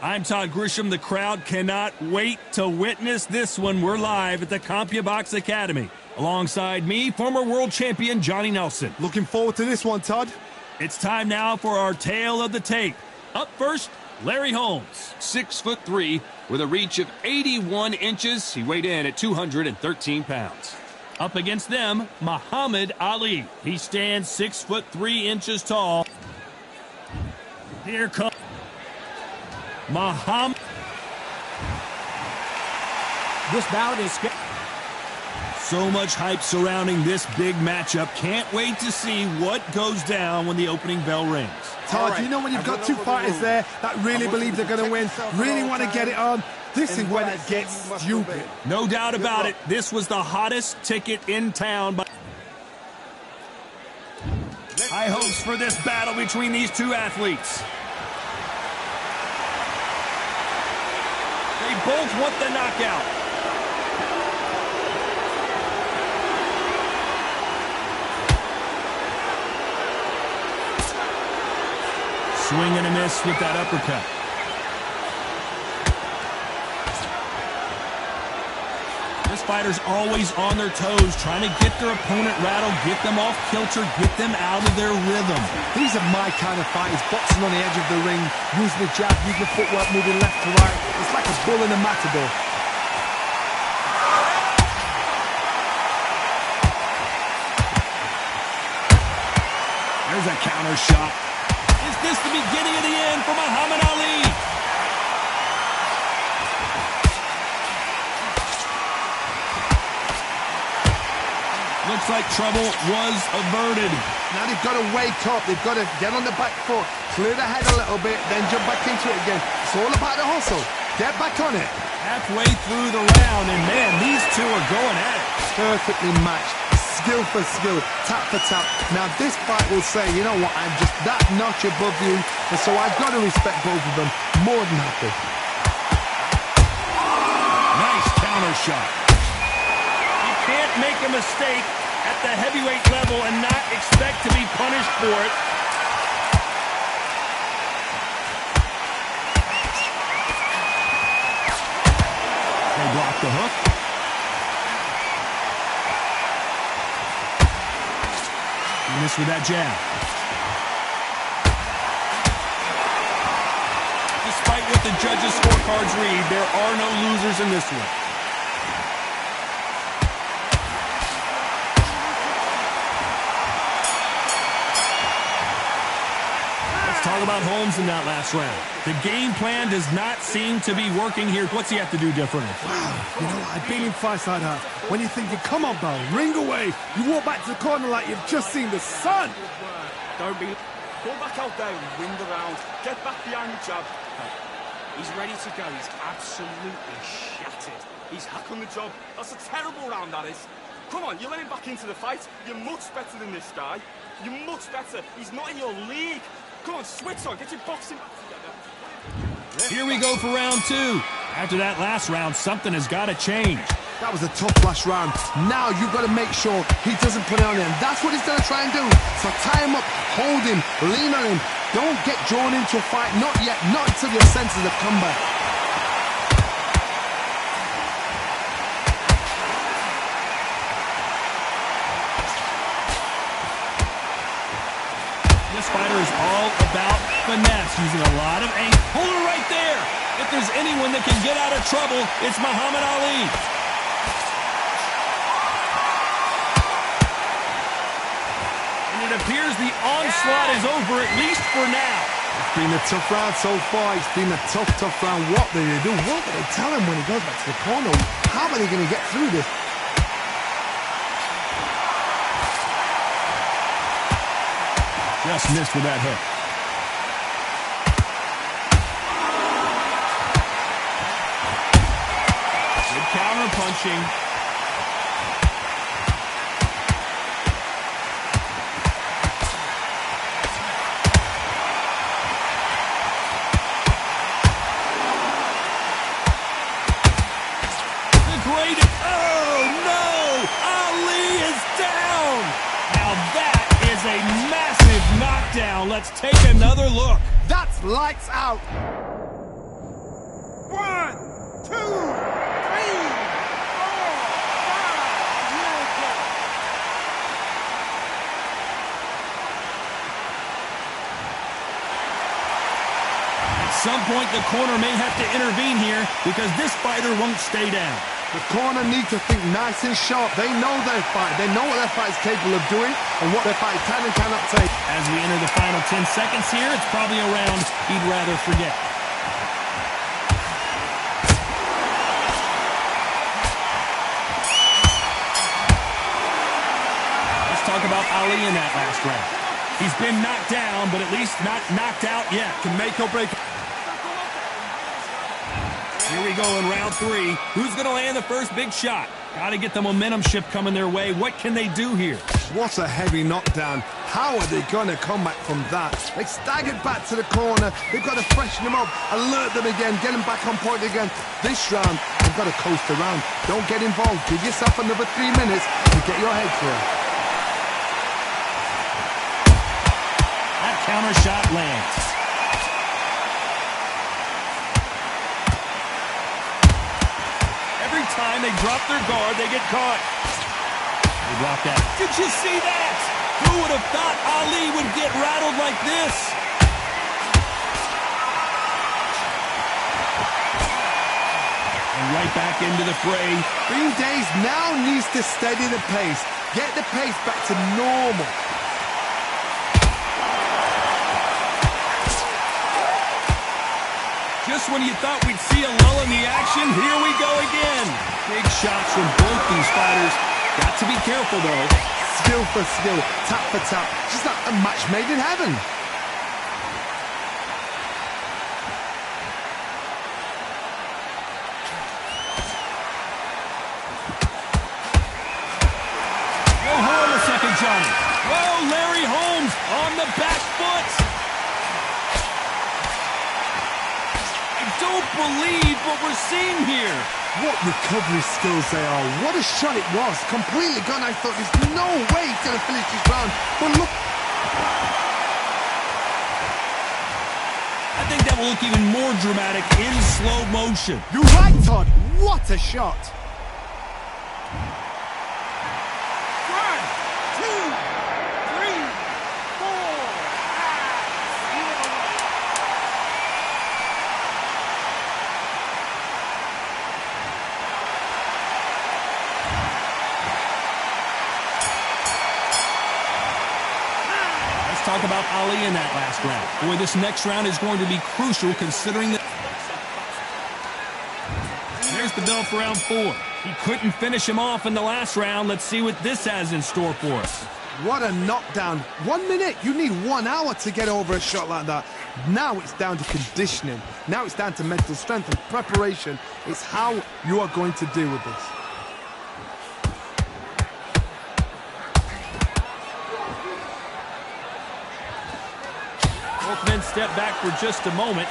I'm Todd Grisham. The crowd cannot wait to witness this one. We're live at the CompuBox Academy. Alongside me, former world champion Johnny Nelson. Looking forward to this one, Todd. It's time now for our tale of the tape. Up first, Larry Holmes. 6'3", with a reach of 81 inches. He weighed in at 213 pounds. Up against them, Muhammad Ali. He stands 6'3" tall. Here comes Muhammad. This bout is so much hype surrounding this big matchup. Can't wait to see what goes down when the opening bell rings. Todd, you know when you've got two fighters there that really believe they're going to win, really want to get it on, this is when it gets stupid. No doubt about it. This was the hottest ticket in town. High hopes for this battle between these two athletes. They both want the knockout. Swing and a miss with that uppercut. This fighter's always on their toes, trying to get their opponent rattled, get them off kilter, get them out of their rhythm. These are my kind of fighters, boxing on the edge of the ring, using the jab, using the footwork, moving left to right. It's like a bull in a matador. There's a counter shot. Is this the beginning of the end for Muhammad Ali? Looks like trouble was averted. Now they've got to wake up. They've got to get on the back foot, clear the head a little bit, then jump back into it again. It's all about the hustle. Get back on it. Halfway through the round, and man, these two are going at it. Perfectly matched. Skill for skill, tap for tap. Now this fight will say, you know what, I'm just that notch above you, and so I've got to respect both of them. More than happy. Nice counter shot. You can't make a mistake at the heavyweight level and not expect to be punished for it. They block the hook. Miss with that jab. Despite what the judges' scorecards read, there are no losers in this one. Let's talk about Holmes in that last round. The game plan does not seem to be working here. What's he have to do differently? Wow, you know, I've been in fights like that. When you're thinking, come on, pal, ring away. You walk back to the corner like you've just seen the sun. Don't be... Go back out there and win the round. Get back behind the jab. He's ready to go. He's absolutely shattered. He's hack on the job. That's a terrible round, that is. Come on, you're letting back into the fight. You're much better than this guy. You're much better. He's not in your league. Come on, switch on. Get your boxing back together. Here we go for round two. After that last round, something has got to change. That was a tough last round. Now you've got to make sure he doesn't put it on him. That's what he's going to try and do. So tie him up, hold him, lean on him. Don't get drawn into a fight. Not yet. Not until your senses have come back. This fighter is all about finesse, using a lot of aim. Hold it right there. If there's anyone that can get out of trouble, it's Muhammad Ali. And it appears the onslaught is over, at least for now. It's been a tough round so far. It's been a tough, tough round. What do they do? What do they tell him when he goes back to the corner? How are they going to get through this? Just missed with that hook. Good counter punching. The great... Oh, no! Ali is down! Now that is a massive knockdown. Let's take another look. That's lights out. 1, 2, 3, 4, 5. You're good. At some point, the corner may have to intervene here because this fighter won't stay down. The corner need to think nice and sharp. They know their fight. They know what their fight is capable of doing and what their fight can and cannot take. As we enter the final 10 seconds here, it's probably a round he'd rather forget. Let's talk about Ali in that last round. He's been knocked down, but at least not knocked out yet. Can make or break. Here we go in round 3. Who's going to land the first big shot? Got to get the momentum shift coming their way. What can they do here? What a heavy knockdown. How are they going to come back from that? They staggered back to the corner. They've got to freshen them up, alert them again, get them back on point again. This round, they've got to coast around. Don't get involved. Give yourself another 3 minutes to get your head clear. That counter shot lands. Every time they drop their guard, they get caught. They block that. Did you see that? Who would have thought Ali would get rattled like this? And right back into the fray. Green Days now needs to steady the pace. Get the pace back to normal. Just when you thought we'd see a lull in the action, here we go again. Big shots from both these fighters. Got to be careful, though. Skill for skill, tap for tap. Just like a match made in heaven. Oh, hold on a second, Johnny. Whoa, Larry Holmes on the back foot. I don't believe what we're seeing here. What recovery skills they are. What a shot it was. Completely gone. I thought there's no way he's going to finish this round. But look. I think that will look even more dramatic in slow motion. You're right, Todd. What a shot. 1, 2, 3, 4, 5. Talk about Ali in that last round. Boy, this next round is going to be crucial considering that. There's the bell for round 4. He couldn't finish him off in the last round. Let's see what this has in store for us. What a knockdown. 1 minute. You need 1 hour to get over a shot like that. Now it's down to conditioning. Now it's down to mental strength and preparation. It's how you are going to deal with this. Both men step back for just a moment.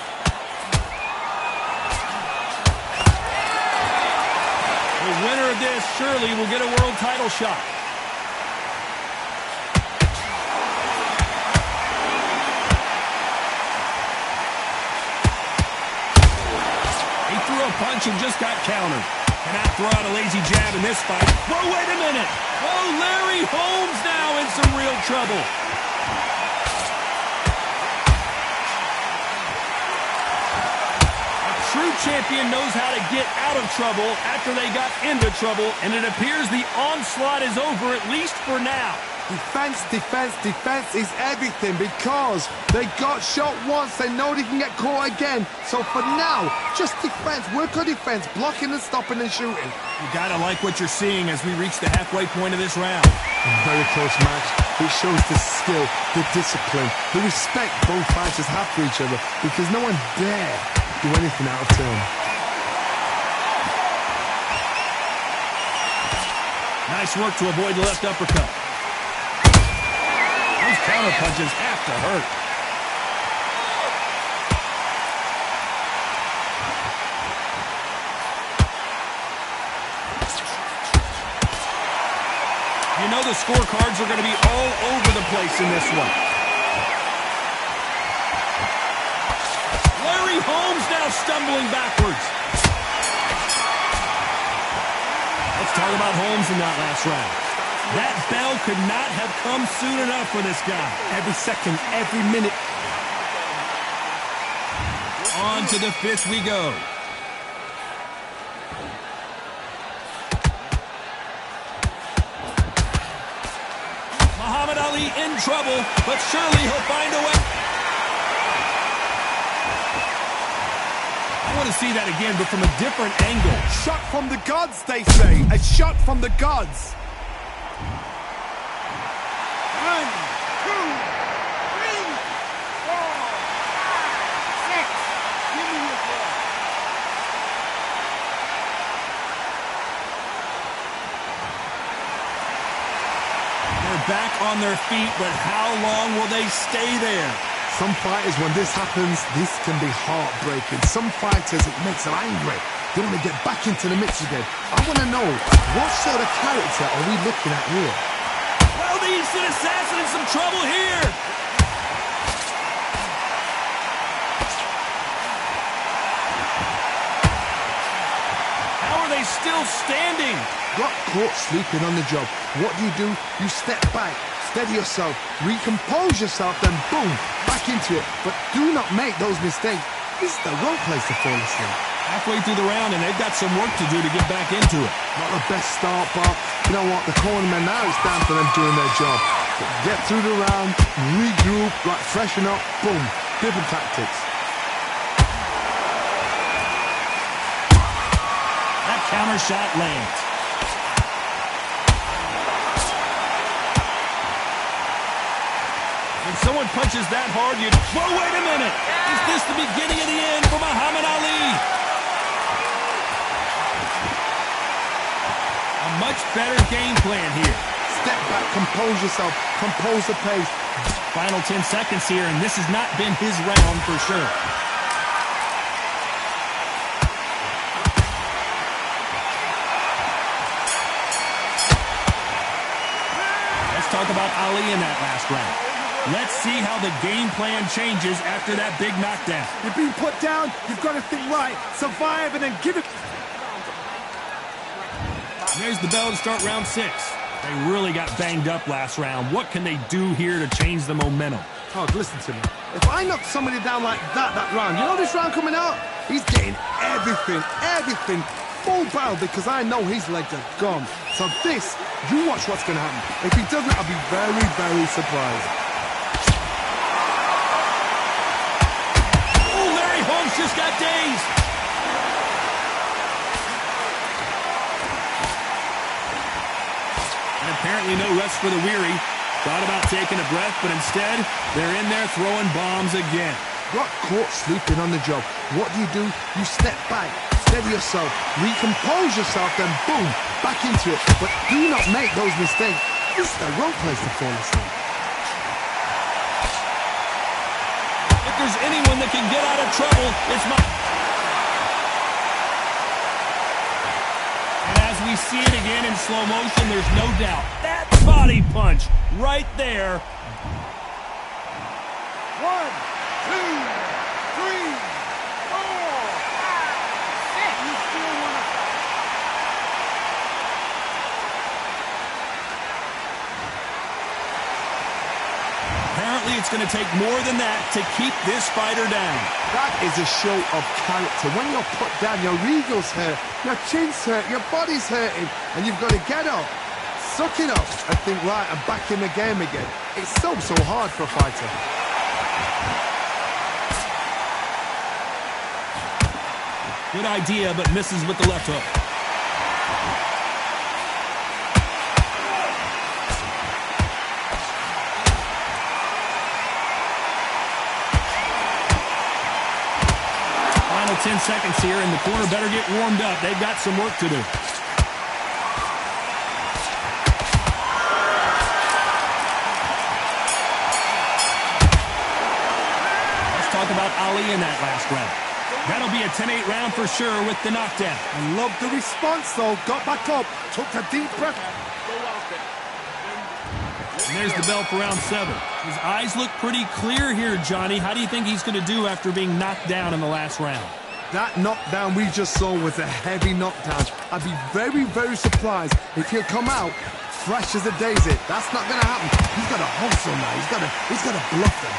The winner of this surely will get a world title shot. He threw a punch and just got countered. Cannot throw out a lazy jab in this fight. Whoa, wait a minute. Oh, Larry Holmes now in some real trouble. True champion knows how to get out of trouble after they got into trouble, and it appears the onslaught is over, at least for now. Defense, defense, defense is everything because they got shot once, they know they can get caught again. So for now, just defense, work on defense, blocking and stopping and shooting. You gotta like what you're seeing as we reach the halfway point of this round. A very close match. It shows the skill, the discipline, the respect both fighters have for each other because no one dare do anything out of turn. Nice work to avoid the left uppercut. Those counter punches have to hurt. You know the scorecards are going to be all over the place in this one. Larry Holmes now now stumbling backwards. Let's talk about Holmes in that last round. That bell could not have come soon enough for this guy. Every second, every minute. On to the fifth we go. Muhammad Ali in trouble, but surely he'll find a way. I want to see that again, but from a different angle. Shot from the gods, they say. A shot from the gods. 1, 2, 3, 4, 5, 6. Give me your ball. They're back on their feet, but how long will they stay there? Some fighters, when this happens, this can be heartbreaking. Some fighters, it makes them angry. They want to get back into the mix again. I want to know, what sort of character are we looking at here? Well, the instant assassin in some trouble here. How are they still standing? Got caught sleeping on the job. What do? You step back, steady yourself, recompose yourself, then boom, back into it. But do not make those mistakes. This is the wrong place to fall asleep. Halfway through the round, and they've got some work to do to get back into it. Not the best start, but you know what? The cornermen now, it's down to them doing their job. Get through the round, regroup, like freshen up, boom, different tactics. That counter shot lands. When someone punches that hard, you... Whoa, wait a minute! Is this the beginning of the end for Muhammad Ali? A much better game plan here. Step back, compose yourself, compose the pace. Final 10 seconds here, and this has not been his round for sure. Let's talk about Ali in that last round. Let's see how the game plan changes after that big knockdown. You're being put down. You've got to think right. Survive and then give it. There's the bell to start round 6. They really got banged up last round. What can they do here to change the momentum? Oh, listen to me. If I knock somebody down like that round, you know this round coming out? He's getting everything, full barrel, because I know his legs are gone. So this, you watch what's going to happen. If he doesn't, I'll be very, very surprised. Just got dazed. And apparently no rest for the weary. Thought about taking a breath, but instead, they're in there throwing bombs again. Got caught sleeping on the job. What do? You step back, steady yourself, recompose yourself, then boom, back into it. But do not make those mistakes. This is the wrong place to fall asleep. If there's anyone that can get out of trouble, it's And as we see it again in slow motion, there's no doubt. That body punch right there. 1, 2, 3, 4, 5, 6. You still want to... Apparently, it's going to take more than that to keep this fighter down. That is a show of character. When you're put down, your eagle's hurt, your chin's hurt, your body's hurting, and you've got to get up, suck it up, and think, right, I'm back in the game again. It's so hard for a fighter. Good idea, but misses with the left hook. Final 10 seconds here, and the corner better get warmed up. They've got some work to do. Let's talk about Ali in that last round. That'll be a 10-8 round for sure with the knockdown. I love the response, though. Got back up, took a deep breath. And there's the bell for round 7. His eyes look pretty clear here, Johnny. How do you think he's going to do after being knocked down in the last round? That knockdown we just saw was a heavy knockdown. I'd be very, very surprised if he'll come out fresh as a daisy. That's not going to happen. He's got to hustle now. He's got to bluff them.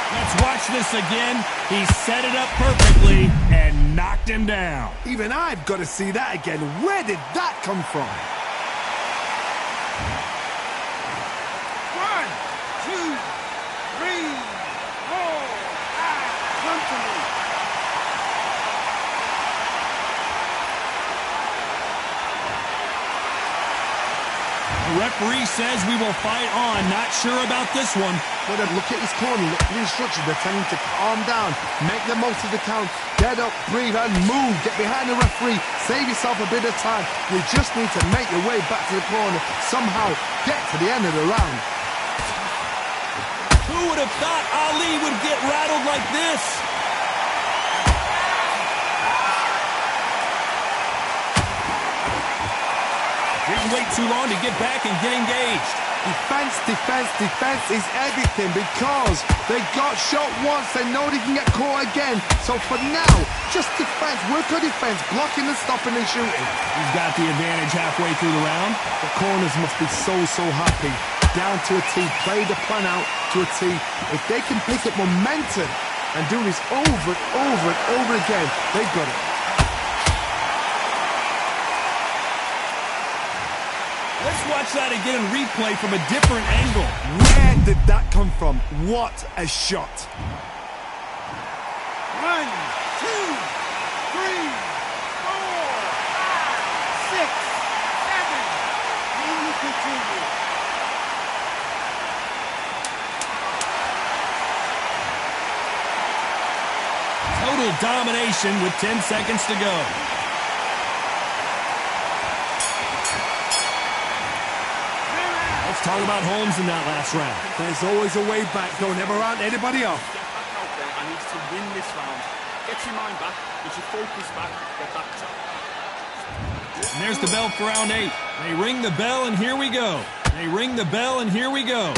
Let's watch this again. He set it up perfectly and knocked him down. Even I've got to see that again. Where did that come from? 1, 2, 3, 4, 5. Come to me. The referee says we will fight on. Not sure about this one. But then look at his corner, look at the instructions. They're telling him to calm down, make the most of the count, get up, breathe, and move. Get behind the referee, save yourself a bit of time. You just need to make your way back to the corner, somehow get to the end of the round. Who would have thought Ali would get rattled like this? Didn't wait too long to get back and get engaged. Defense, defense, defense is everything because they got shot once. They know they can get caught again. So for now, just defense, work on defense, blocking and stopping and shooting. He's got the advantage halfway through the round. The corners must be so happy. Down to a T, play the plan out to a T. If they can pick up momentum and do this over and over and over again, they've got it. Let's watch that again in replay from a different angle. Where did that come from? What a shot. 1, 2, 3, 4, 5, 6, 7. Can you continue? Total domination with 10 seconds to go. Let's talk about Holmes in that last round. There's always a way back. Don't ever round anybody off. Get back out there and needs to win this round. Get your mind back, get your focus back, get back to. And there's the bell for round 8. They ring the bell and here we go. They ring the bell and here we go.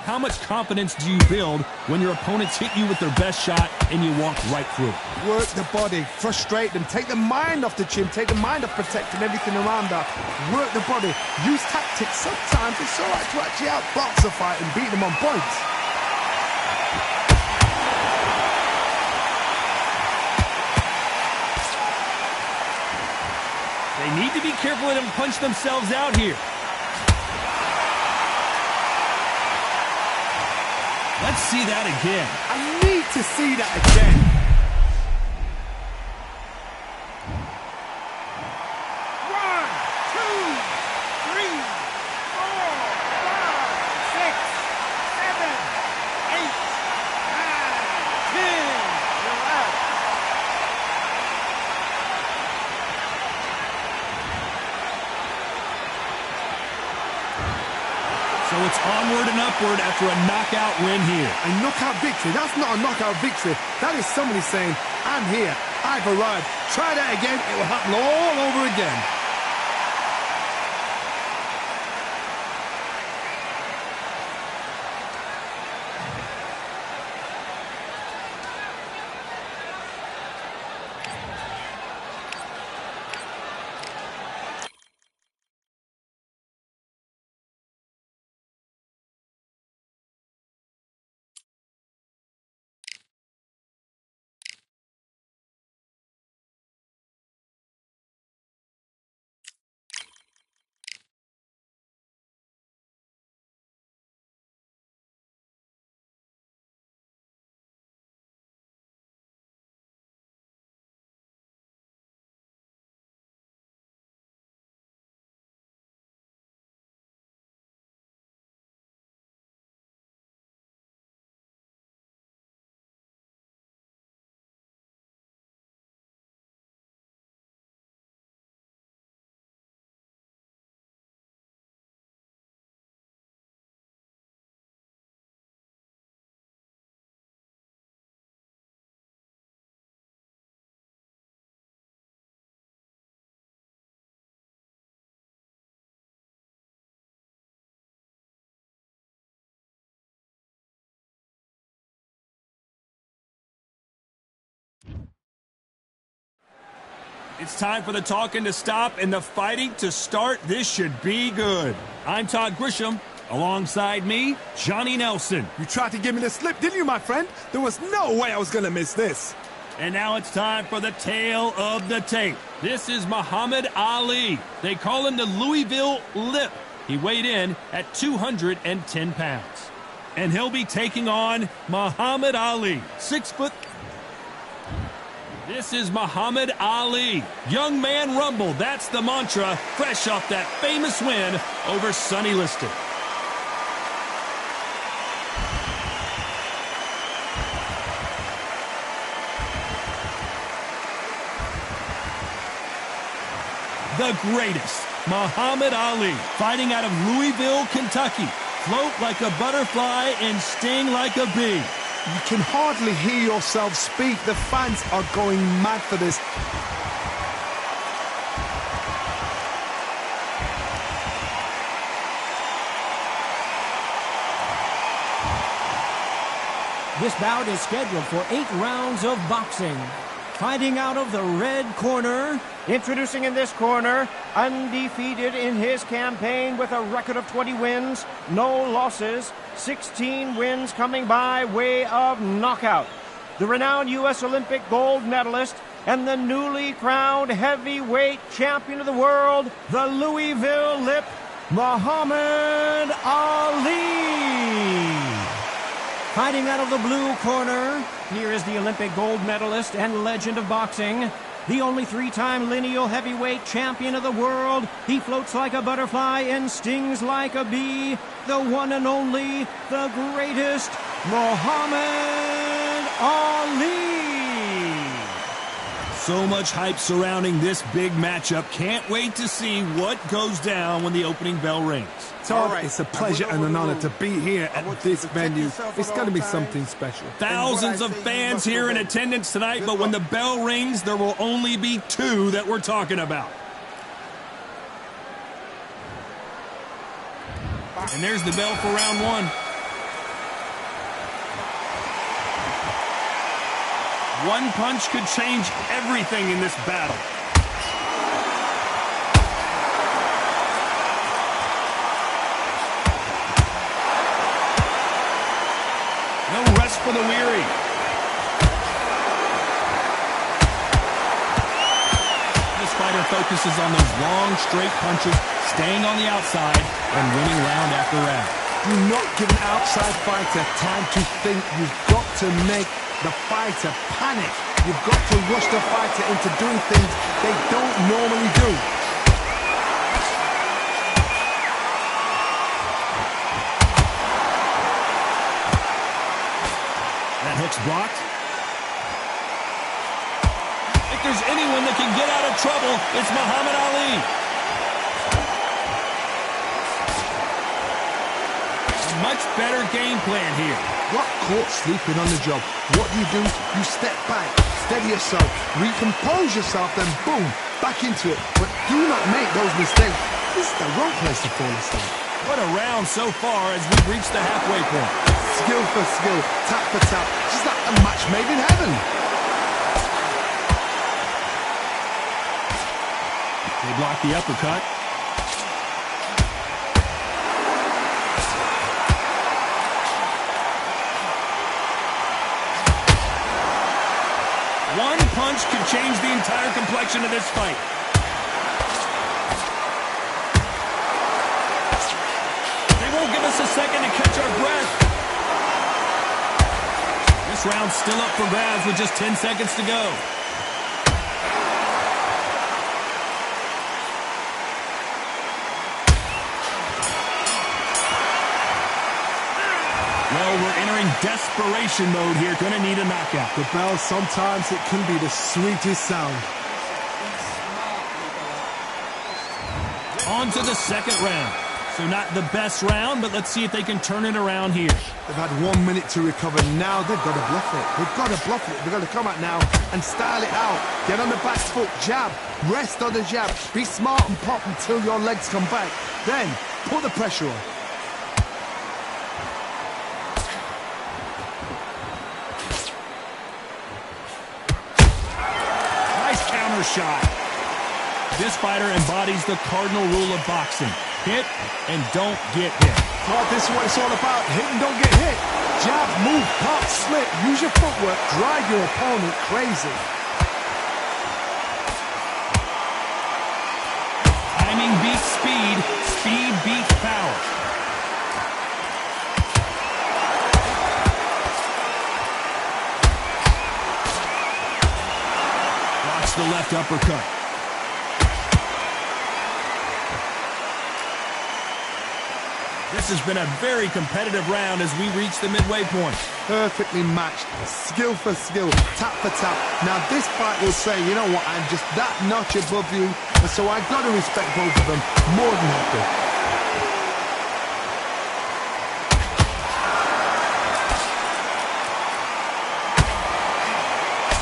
How much confidence do you build when your opponents hit you with their best shot and you walk right through it? Work the body, frustrate them, take the mind off the chin, take the mind off protecting everything around that. Work the body, use tactics. Sometimes it's all right to actually outbox a fight and beat them on points. They need to be careful and punch themselves out here. Let's see that again. I need to see that again. So it's onward and upward after a knockout win here. A knockout victory? That's not a knockout victory. That is somebody saying, I'm here, I've arrived. Try that again, it will happen all over again. It's time for the talking to stop and the fighting to start. This should be good. I'm Todd Grisham. Alongside me, Johnny Nelson. You tried to give me the slip, didn't you, my friend? There was no way I was going to miss this. And now it's time for the tale of the tape. This is Muhammad Ali. They call him the Louisville Lip. He weighed in at 210 pounds. And he'll be taking on Muhammad Ali, 6 foot. This is Muhammad Ali. Young man rumble, that's the mantra, fresh off that famous win over Sonny Liston. The greatest, Muhammad Ali, fighting out of Louisville, Kentucky. Float like a butterfly and sting like a bee. You can hardly hear yourself speak. The fans are going mad for this. This bout is scheduled for 8 rounds of boxing. Fighting out of the red corner. Introducing in this corner, undefeated in his campaign with a record of 20 wins, no losses, 16 wins coming by way of knockout. The renowned U.S. Olympic gold medalist and the newly crowned heavyweight champion of the world, the Louisville Lip, Muhammad Ali. Fighting out of the blue corner, here is the Olympic gold medalist and legend of boxing, the only 3-time lineal heavyweight champion of the world. He floats like a butterfly and stings like a bee. The one and only, the greatest, Muhammad Ali. So much hype surrounding this big matchup. Can't wait to see what goes down when the opening bell rings. Todd, it's a pleasure and an honor to be here at this venue. It's going to be something special. Thousands of fans here in attendance tonight, but when the bell rings, there will only be 2 that we're talking about. And there's the bell for round 1. One punch could change everything in this battle. No rest for the weary. This fighter focuses on those long, straight punches, staying on the outside and winning round after round. Do not give an outside fighter time to think. You've got to make the fighter panic. You've got to rush the fighter into doing things they don't normally do. That hook's blocked. If there's anyone that can get out of trouble, it's Muhammad Ali. A much better game plan here. Got caught sleeping on the job. What do? You step back, steady yourself, recompose yourself, then boom, back into it. But do not make those mistakes. This is the wrong place to fall asleep. What a round so far as we've reached the halfway point. Skill for skill, tap for tap, just like a match made in heaven. They block the uppercut. One punch could change the entire complexion of this fight. They won't give us a second to catch our breath. This round's still up for grabs with just 10 seconds to go. Well, we're entering desperation mode here. Gonna need a knockout. The bell, sometimes it can be the sweetest sound. On to the second round. So not the best round, but let's see if they can turn it around here. They've had 1 minute to recover. Now they've got to bluff it. They've got to bluff it. They've got to come out now and style it out. Get on the back foot, jab, rest on the jab. Be smart and pop until your legs come back. Then put the pressure on. Nice counter shot. This fighter embodies the cardinal rule of boxing. Hit and don't get hit. Well, this is what it's all about. Hit and don't get hit. Jab, move, pop, slip. Use your footwork. Drive your opponent crazy. Timing beats speed. Speed beats power. Blocks the left uppercut. This has been a very competitive round as we reach the midway point. Perfectly matched, skill for skill, tap for tap. Now this fight will say, you know what, I'm just that notch above you, and so I've got to respect both of them more than happy.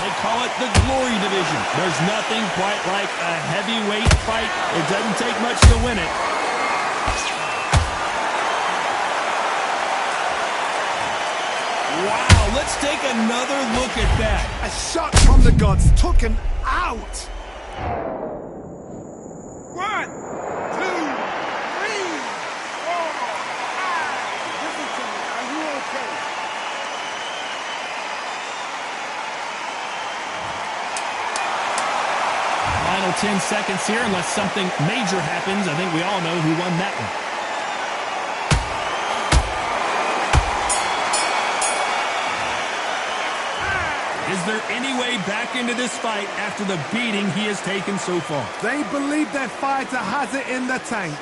They call it the glory division. There's nothing quite like a heavyweight fight. It doesn't take much to win it. Wow, let's take another look at that. A shot from the gods. Took him out. 1, 2, 3, 4, 5. Listen to me. Are you okay? Final 10 seconds here, unless something major happens. I think we all know who won that one. Is there any way back into this fight after the beating he has taken so far? They believe their fighter has it in the tank.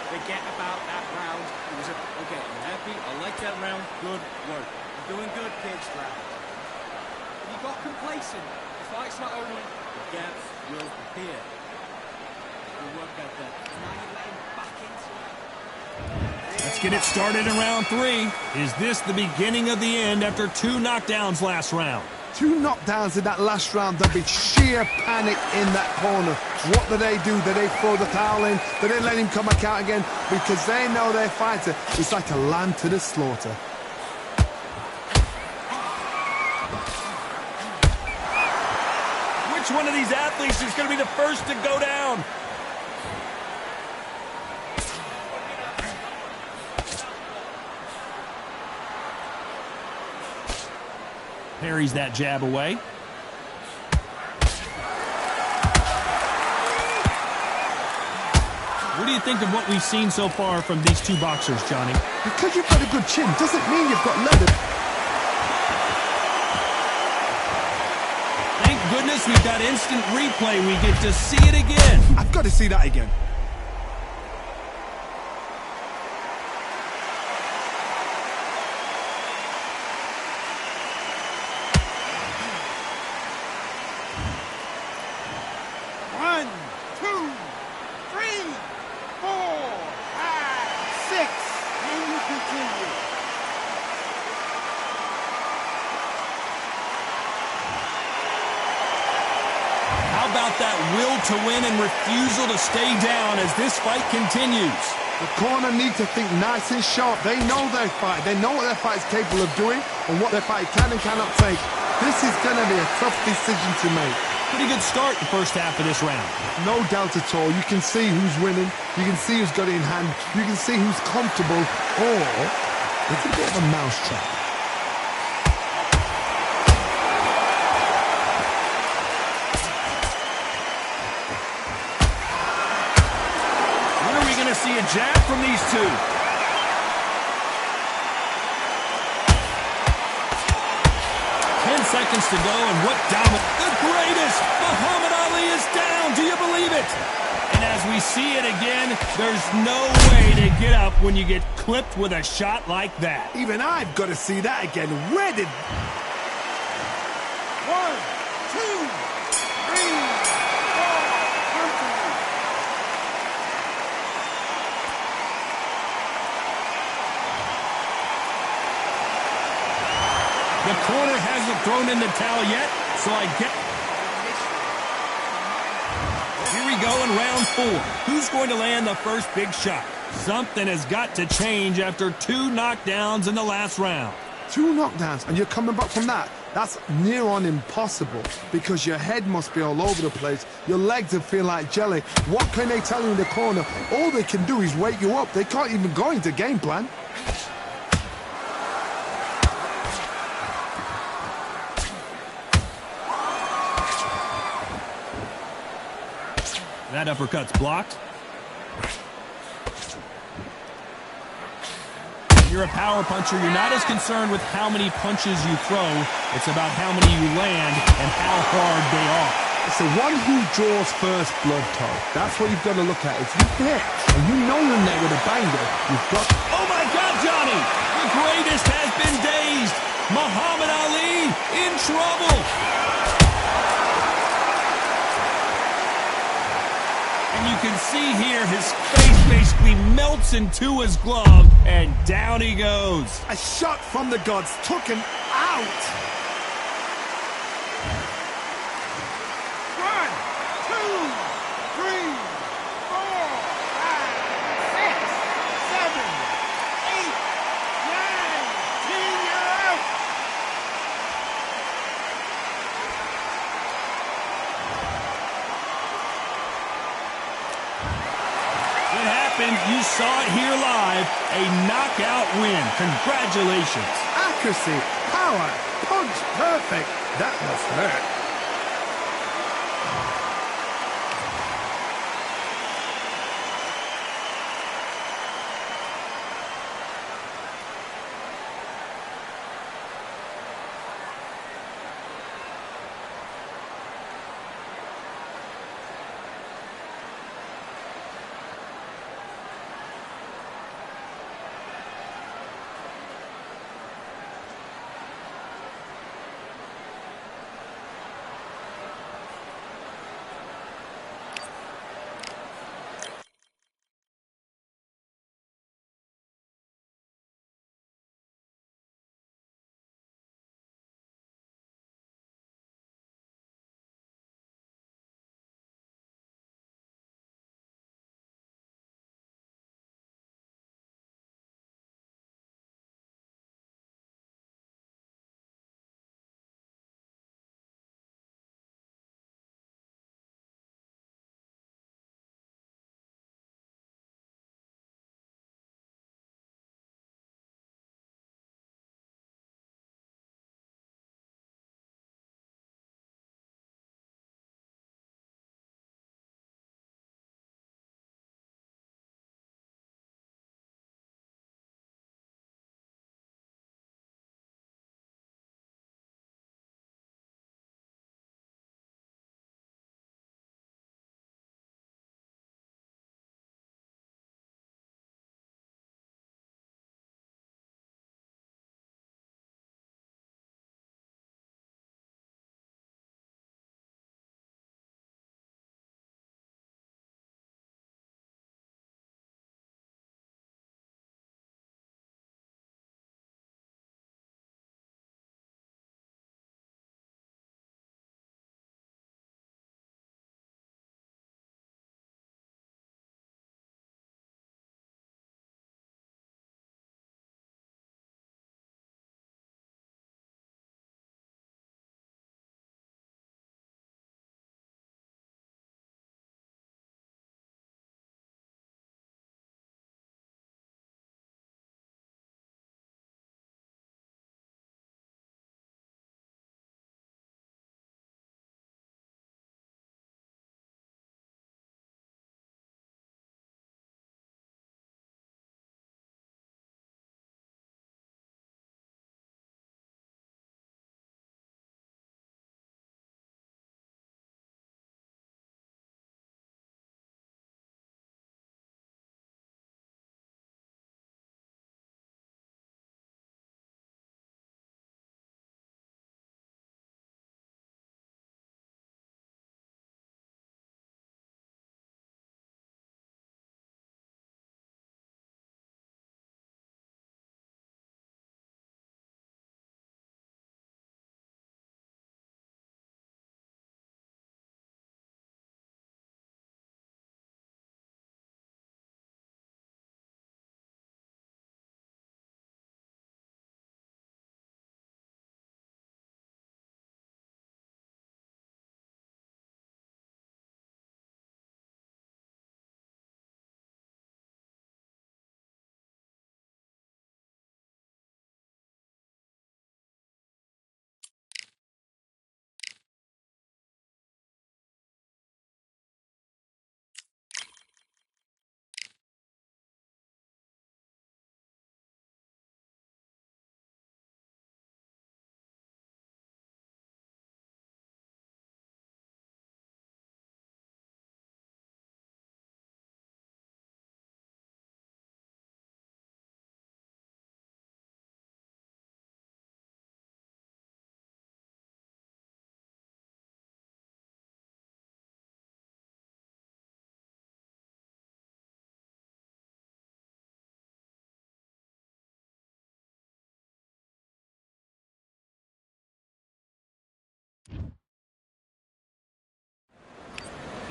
Forget about that round. It was okay, I'm happy. I like that round. Good work. You're doing good, kids. You got complacent. The fight's not over. The gaps will appear. Good work out there. Now you're letting back into it. Let's get it started in round 3. Is this the beginning of the end after 2 knockdowns last round? 2 knockdowns in that last round. There'll be sheer panic in that corner. What do? Do they throw the towel in? Do they let him come back out again? Because they know their fighter is like a lamb to the slaughter. Which one of these athletes is going to be the first to go down? Parries that jab away. What do you think of what we've seen so far from these 2 boxers, Johnny? Because you've got a good chin doesn't mean you've got leather. Thank goodness we've got instant replay. We get to see it again. I've got to see that again. About that will to win and refusal to stay down as this fight continues. The corner need to think nice and sharp. They know their fight. They know what their fight is capable of doing and what their fight can and cannot take. This is going to be a tough decision to make. Pretty good start the first half of this round. No doubt at all. You can see who's winning. You can see who's got it in hand. You can see who's comfortable. Or it's a bit of a mousetrap. See a jab from these 2. 10 seconds to go, and what dominant. The greatest! Muhammad Ali is down. Do you believe it? And as we see it again, there's no way to get up when you get clipped with a shot like that. Even I've got to see that again. Where did... 1, 2, 3... The corner hasn't thrown in the towel yet, so I get... Here we go in round 4. Who's going to land the first big shot? Something has got to change after 2 knockdowns in the last round. 2 knockdowns, and you're coming back from that. That's near on impossible because your head must be all over the place. Your legs will feel like jelly. What can they tell you in the corner? All they can do is wake you up. They can't even go into game plan. That uppercut's blocked. You're a power puncher. You're not as concerned with how many punches you throw. It's about how many you land and how hard they are. It's the one who draws first blood, Todd. That's what you've got to look at. If you hit and you know you're in there with a banger, you've got... Oh my God, Johnny! The greatest has been dazed. Muhammad Ali in trouble. And you can see here his face basically melts into his glove, and down he goes. A shot from the gods took him out. 1, 2, 3, 4, 5, 6, 7, 8, 9, 10, you're out. It happened. You saw it here live. A knockout win. Congratulations. Accuracy, power, punch, perfect. That must hurt.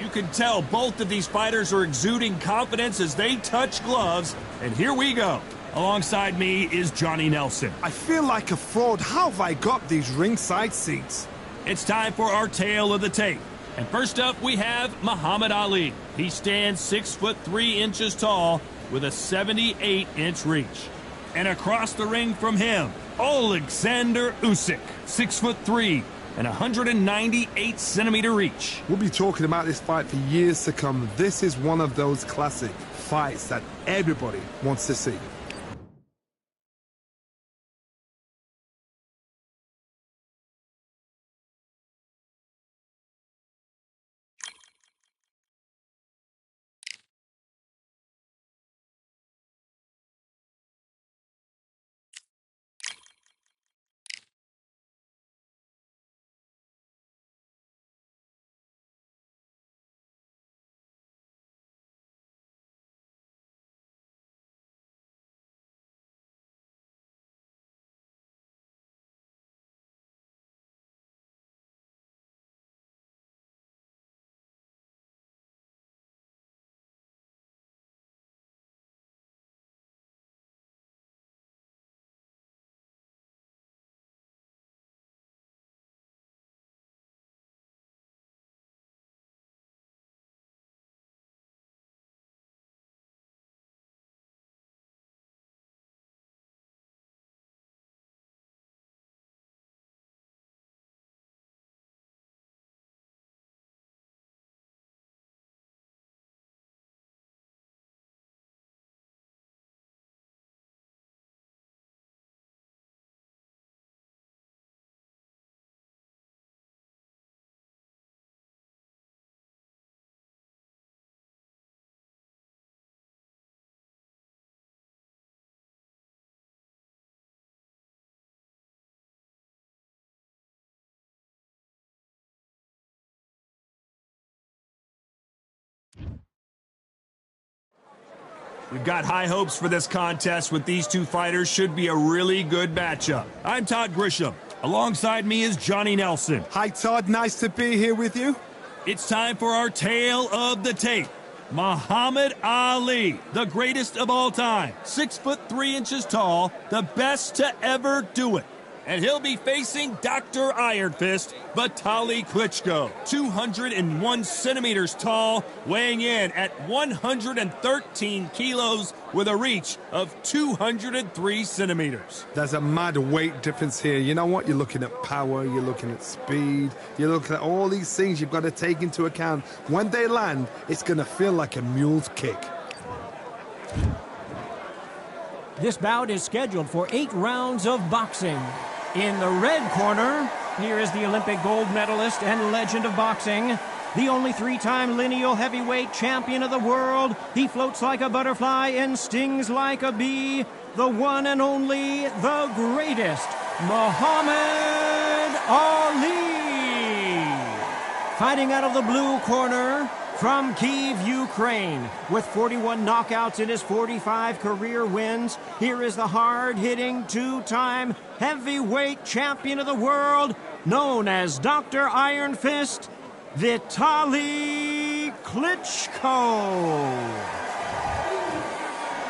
You can tell both of these fighters are exuding confidence as they touch gloves. And here we go. Alongside me is Johnny Nelson. I feel like a fraud. How have I got these ringside seats? It's time for our tale of the tape. And first up, we have Muhammad Ali. He stands 6'3" tall with a 78-inch reach. And across the ring from him, Alexander Usyk, 6'3" and 198-centimeter reach. We'll be talking about this fight for years to come. This is one of those classic fights that everybody wants to see. We've got high hopes for this contest with these two fighters. Should be a really good matchup. I'm Todd Grisham. Alongside me is Johnny Nelson. Hi, Todd. Nice to be here with you. It's time for our tale of the tape. Muhammad Ali, the greatest of all time, 6'3" tall, the best to ever do it. And he'll be facing Dr. Iron Fist, Vitaly Klitschko, 201 centimeters tall, weighing in at 113 kilos with a reach of 203 centimeters. There's a mad weight difference here. You know what? You're looking at power, you're looking at speed, you're looking at all these things you've got to take into account. When they land, it's going to feel like a mule's kick. This bout is scheduled for 8 rounds of boxing. In the red corner, here is the Olympic gold medalist and legend of boxing, the only 3-time lineal heavyweight champion of the world. He floats like a butterfly and stings like a bee. The one and only, the greatest, Muhammad Ali. Fighting out of the blue corner, from Kyiv, Ukraine, with 41 knockouts in his 45 career wins, here is the hard-hitting 2-time heavyweight champion of the world, known as Dr. Iron Fist, Vitaly Klitschko.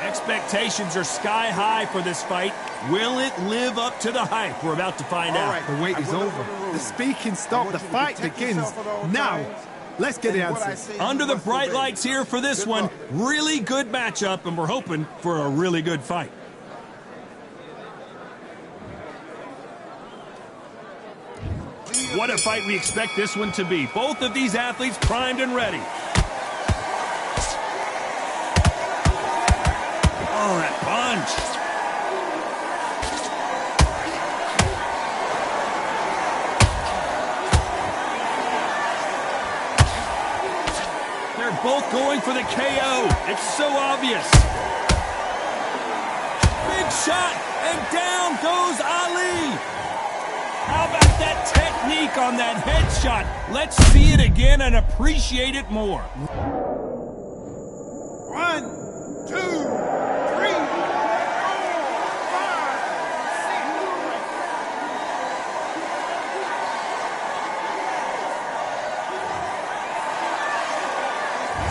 Expectations are sky high for this fight. Will it live up to the hype? We're about to find out. The wait is over. The speaking stopped. The fight begins now. Let's get the answers. Under the bright lights here for this one, really good matchup, and we're hoping for a really good fight. What a fight we expect this one to be. Both of these athletes primed and ready. Oh, that punch. They're both going for the KO. It's so obvious. Big shot, and down goes Ali. How about that technique on that headshot? Let's see it again and appreciate it more. 1, 2, 3, 4, 5, 6.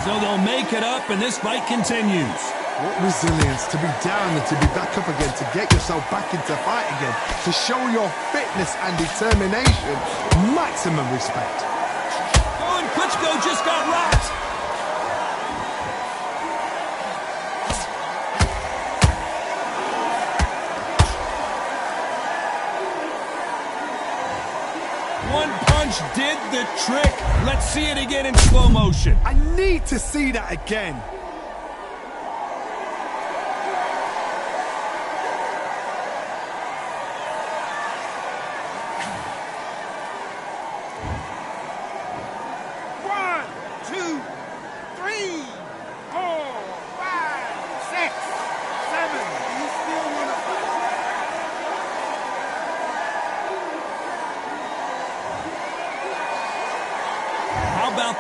So they'll make it up, and this fight continues. What resilience to be down and to be back up again, to get yourself back into fight again, to show your fitness and determination. Maximum respect. Oh, and Klitschko just got rocked. One punch did the trick. Let's see it again in slow motion. I need to see that again.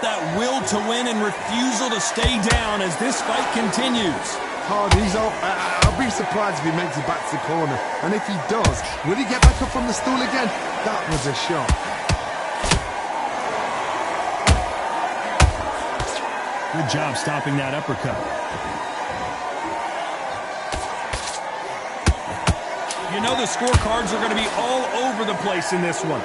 That will to win and refusal to stay down as this fight continues. Hard, he's up. I'll be surprised if he makes it back to the corner. And if he does, will he get back up from the stool again? That was a shot. Good job stopping that uppercut. You know the scorecards are going to be all over the place in this one.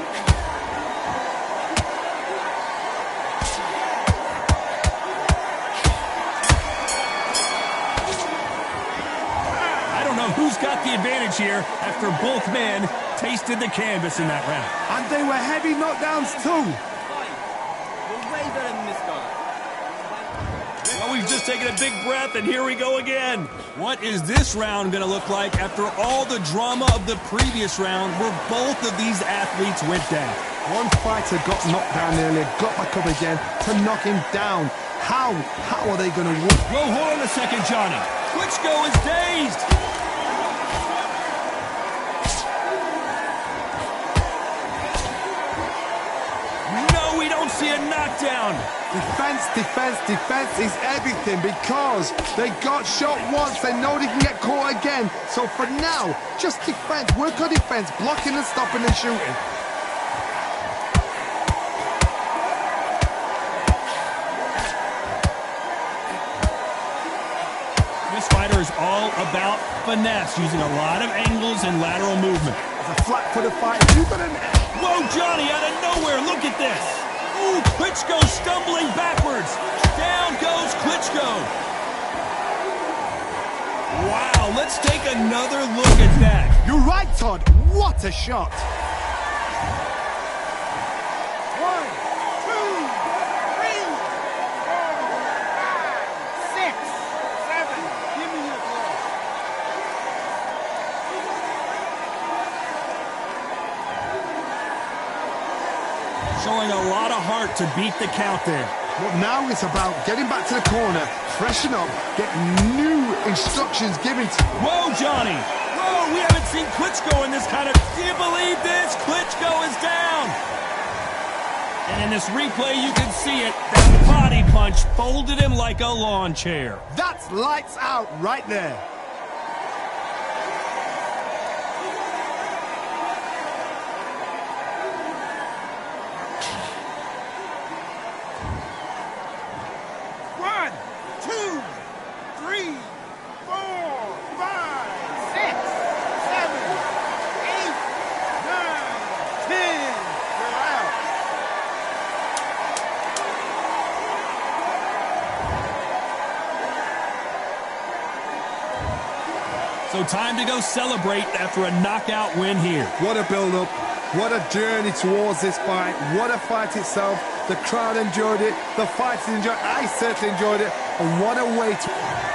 Who's got the advantage here after both men tasted the canvas in that round? And they were heavy knockdowns too. Well, we've just taken a big breath, and here we go again. What is this round going to look like after all the drama of the previous round where both of these athletes went down? One fighter got knocked down earlier, got back up again to knock him down. How are they going to win? Whoa, hold on a second, Johnny. Klitschko is dazed. See a knockdown. Defense is everything because they got shot once. They know they can get caught again. So for now, just defense. Work on defense, blocking and stopping and shooting. This fighter is all about finesse, using a lot of angles and lateral movement. It's a flat-footed fight. Whoa, Johnny, out of nowhere. Look at this. Ooh, Klitschko stumbling backwards. Down goes Klitschko. Wow, let's take another look at that. You're right, Todd. What a shot. 1, 2, 3, 4, 5, 6, 7. Give me your glove. Showing a lot of heart to beat the count there. Well, now it's about getting back to the corner, freshen up, get new instructions given to you. Whoa, Johnny. Whoa, we haven't seen Klitschko in this kind of... Do you believe this? Klitschko is down. And in this replay, you can see it. That body punch folded him like a lawn chair. That's lights out right there. So time to go celebrate after a knockout win here. What a build-up. What a journey towards this fight. What a fight itself. The crowd enjoyed it. The fighters enjoyed it. I certainly enjoyed it. And what a way to...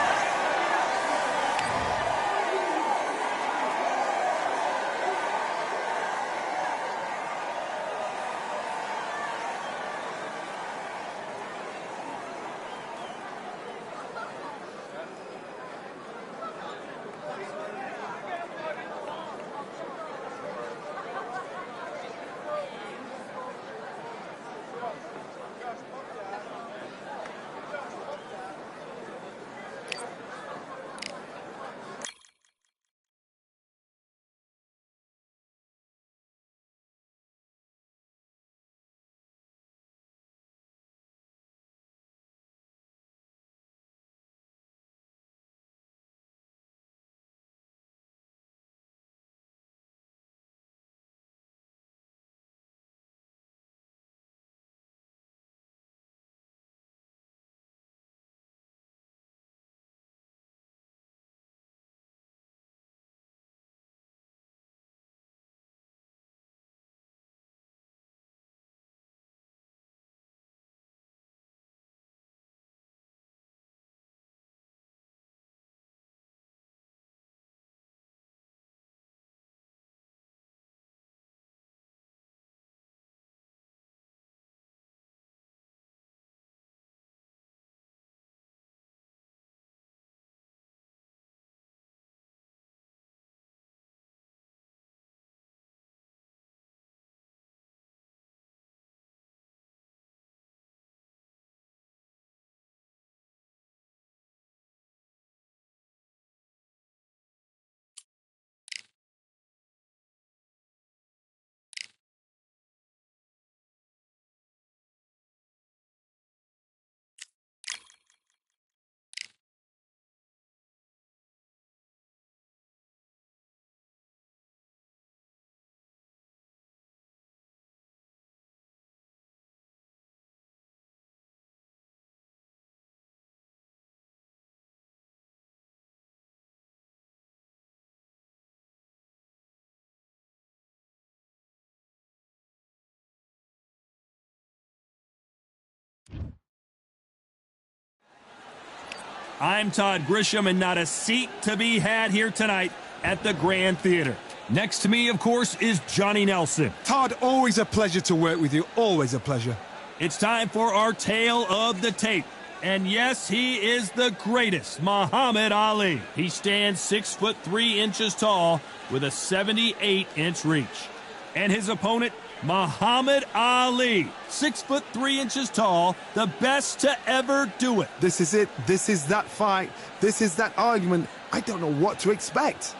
I'm Todd Grisham, and not a seat to be had here tonight at the Grand Theater. Next to me, of course, is Johnny Nelson. Todd, always a pleasure to work with you. Always a pleasure. It's time for our tale of the tape. And yes, he is the greatest, Muhammad Ali. He stands 6'3" tall with a 78-inch reach. And his opponent, Muhammad Ali, 6'3" tall, the best to ever do it. This is it. This is that fight. This is that argument. I don't know what to expect.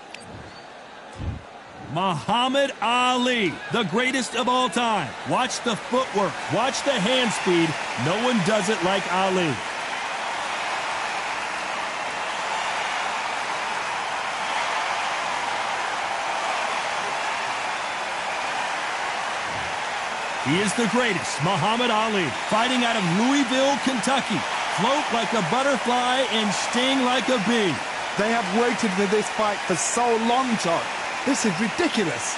Muhammad Ali, the greatest of all time. Watch the footwork. Watch the hand speed. No one does it like Ali. He is the greatest, Muhammad Ali, fighting out of Louisville, Kentucky. Float like a butterfly and sting like a bee. They have waited for this fight for so long, Todd. This is ridiculous.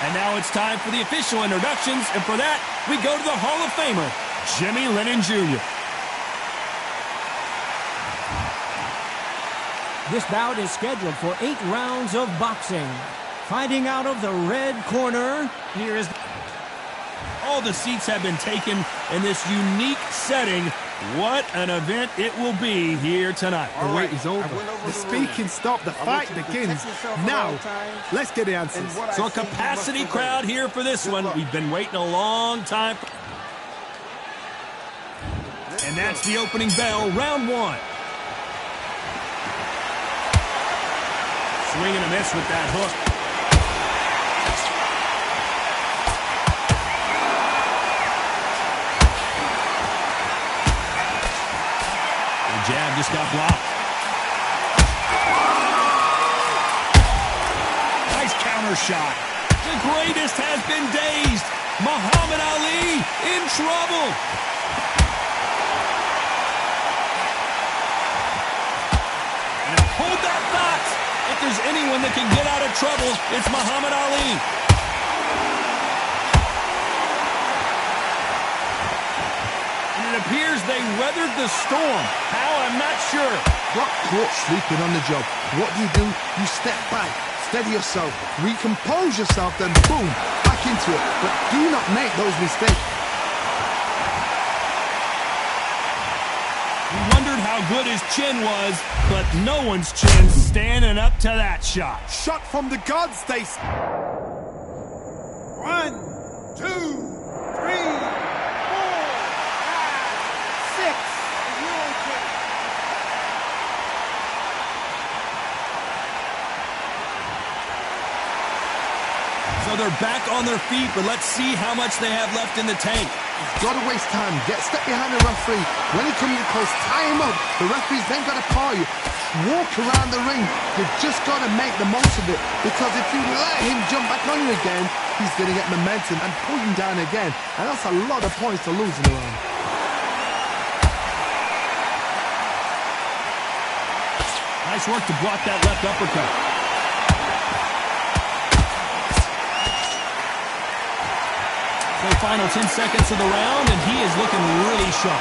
And now it's time for the official introductions, and for that, we go to the Hall of Famer, Jimmy Lennon Jr. This bout is scheduled for 8 rounds of boxing. Fighting out of the red corner, here is... All the seats have been taken in this unique setting. What an event it will be here tonight. The wait is over. The speaking stopped. The fight begins. Now, let's get the answers. So a capacity crowd here for this one. We've been waiting a long time. And that's the opening bell, round 1. Swing and a miss with that hook. Jab just got blocked. Nice counter shot. The greatest has been dazed. Muhammad Ali in trouble. And hold that thought. If there's anyone that can get out of trouble, it's Muhammad Ali. It appears they weathered the storm. How, I'm not sure. Got caught sleeping on the job. What do? You step back, steady yourself, recompose yourself, then boom, back into it. But do not make those mistakes. We wondered how good his chin was, but no one's chin standing up to that shot. Shot from the gods, they... 1, 2, 3. So they're back on their feet, but let's see how much they have left in the tank. Got to waste time. Get step behind the referee. When he comes in close, tie him up. The referee's then got to call you. Walk around the ring. You've just got to make the most of it. Because if you let him jump back on you again, he's going to get momentum and pull him down again. And that's a lot of points to lose in the round. Nice work to block that left uppercut. So final 10 seconds of the round, and he is looking really sharp.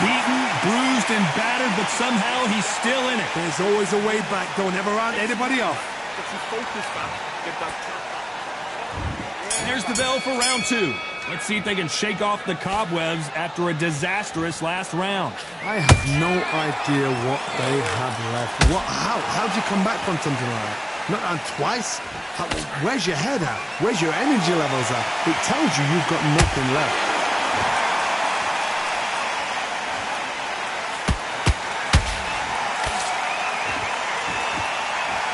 Beaten, bruised, and battered, but somehow he's still in it. There's always a way back. Don't ever round anybody off. And there's the bell for round 2. Let's see if they can shake off the cobwebs after a disastrous last round. I have no idea what they have left. How'd you come back from something like that? Not on twice? Where's your head at? Where's your energy levels at? It tells you you've got nothing left.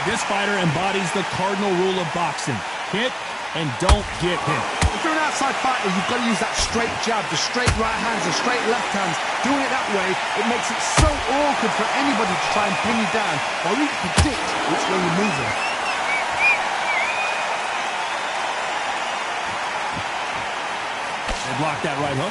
This fighter embodies the cardinal rule of boxing. Hit and don't get hit. If you're an outside fighter, you've got to use that straight jab, the straight right hands, the straight left hands. Doing it that way, it makes it so awkward for anybody to try and pin you down or even predict which way you're moving. They blocked that right hook.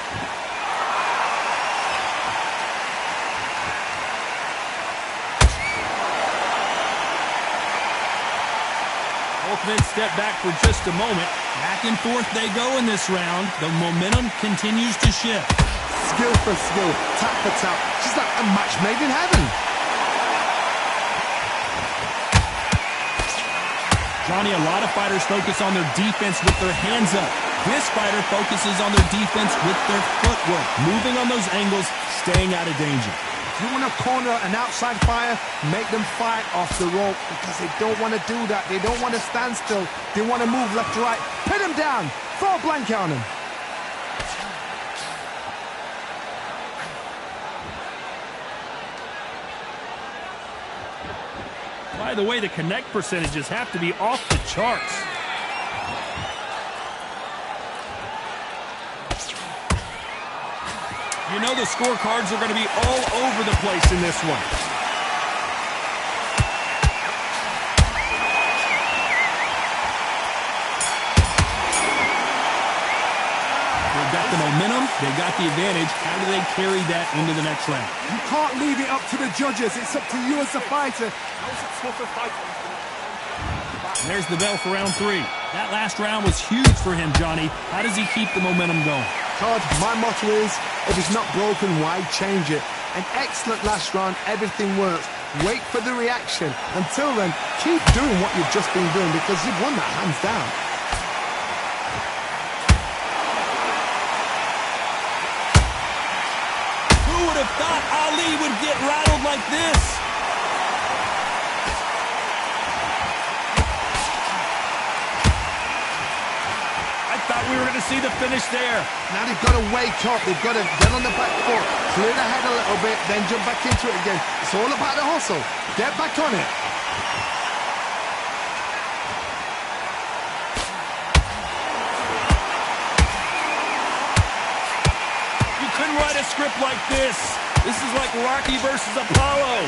confidence stepped back for just a moment. Back and forth they go in this round. The momentum continues to shift. Skill for skill, tap for tap. She's like a match made in heaven. Johnny, a lot of fighters focus on their defense with their hands up. This fighter focuses on their defense with their footwork, moving on those angles, staying out of danger. If you want to corner an outside fighter, make them fight off the rope because they don't want to do that. They don't want to stand still. They want to move left to right. Pin them down. Throw a blanket on them. By the way, the connect percentages have to be off the charts. You know the scorecards are going to be all over the place in this one. They've got the momentum, they got the advantage. How do they carry that into the next round? You can't leave it up to the judges. It's up to you as the fighter. That was a tougher fight. And there's the bell for round 3. That last round was huge for him, Johnny. How does he keep the momentum going? Todd, my motto is, if it's not broken, why change it? An excellent last round, everything works. Wait for the reaction. Until then, keep doing what you've just been doing because you've won that hands down. Who would have thought Ali would get rattled like this? We were going to see the finish there. Now they've got to wake up. They've got to get on the back foot, clear the head a little bit, then jump back into it again. It's all about the hustle. Get back on it. You couldn't write a script like this. This is like Rocky versus Apollo.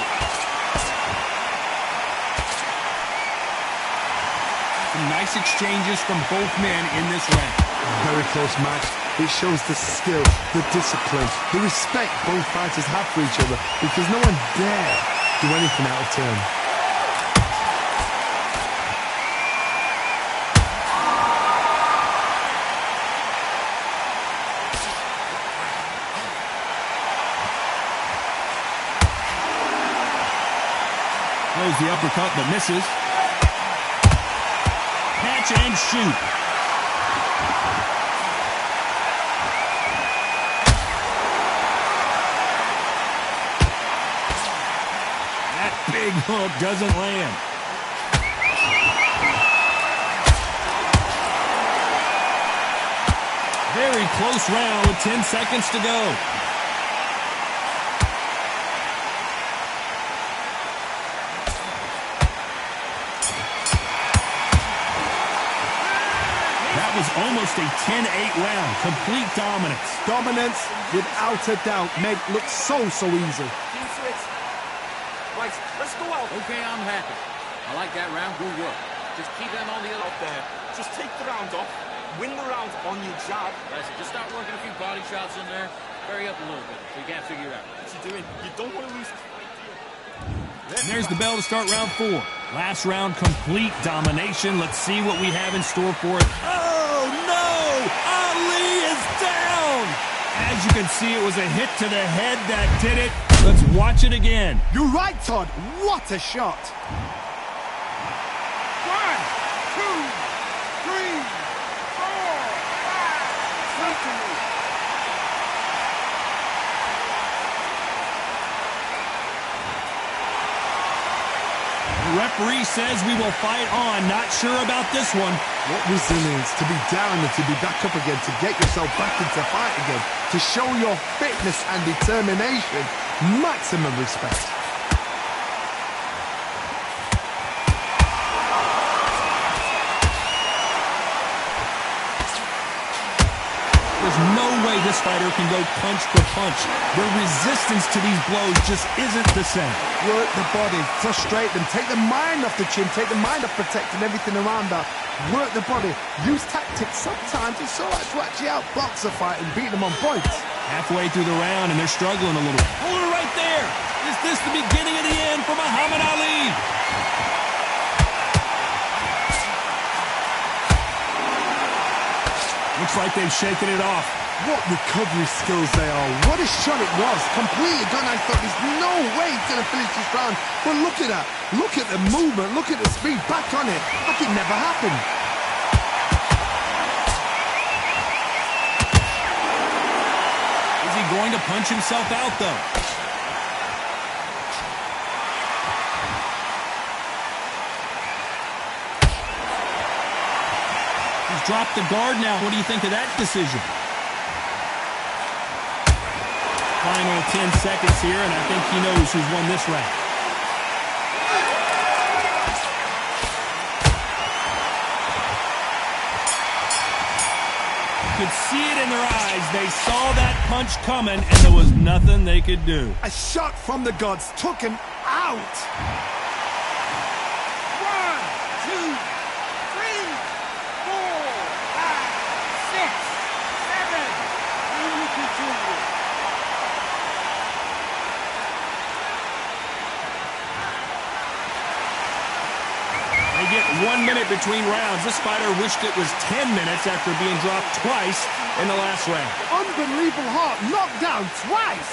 Some nice exchanges from both men in this round. Very close match. It shows the skill, the discipline, the respect both fighters have for each other because no one dare do anything out of turn. Throws the uppercut but misses. Catch and shoot. Big hook doesn't land. Very close round with 10 seconds to go. That was almost a 10-8 round. Complete dominance. Dominance, without a doubt, made it look so easy. Right, let's go out. Okay, I'm happy. I like that round. Good work. Just keep them on the other Out there. Just take the round off. Win the round on your jab. That's it. Just start working a few body shots in there. Hurry up a little bit so you can't figure it out. What you doing? You don't want to lose this fight, do you? And there's the bell to start round 4. Last round, complete domination. Let's see what we have in store for it. Oh, no! Ali is down! As you can see, it was a hit to the head that did it. Let's watch it again. You're right, Todd. What a shot. 1, 2, 3, 4, 5. Listen to me. The referee says we will fight on. Not sure about this one. What resilience to be down and to be back up again, to get yourself back into fight again, to show your fitness and determination. Maximum respect. There's no way this fighter can go punch for punch. The resistance to these blows just isn't the same. Work the body, frustrate them, take the mind off the chin, take the mind off protecting everything around that. Work the body, use tactics. Sometimes it's all right to actually outbox a fight and beat them on points. Halfway through the round and they're struggling a little. Hold her right there. Is this the beginning of the end for Muhammad Ali? Looks like they've shaken it off. What recovery skills they are. What a shot it was. Completely done. I thought there's no way he's going to finish this round. But look at that. Look at the movement. Look at the speed. Back on it. Like it never happened. Is he going to punch himself out, though? He's dropped the guard now. What do you think of that decision? Final 10 seconds here, and I think he knows who's won this round. You could see it in their eyes. They saw that punch coming, and there was nothing they could do. A shot from the gods took him out. 1, 2, 3, 4, 5, 6, 7. And we continue. They get 1 minute between rounds. This fighter wished it was 10 minutes after being dropped twice in the last round. Unbelievable heart. Knocked down twice.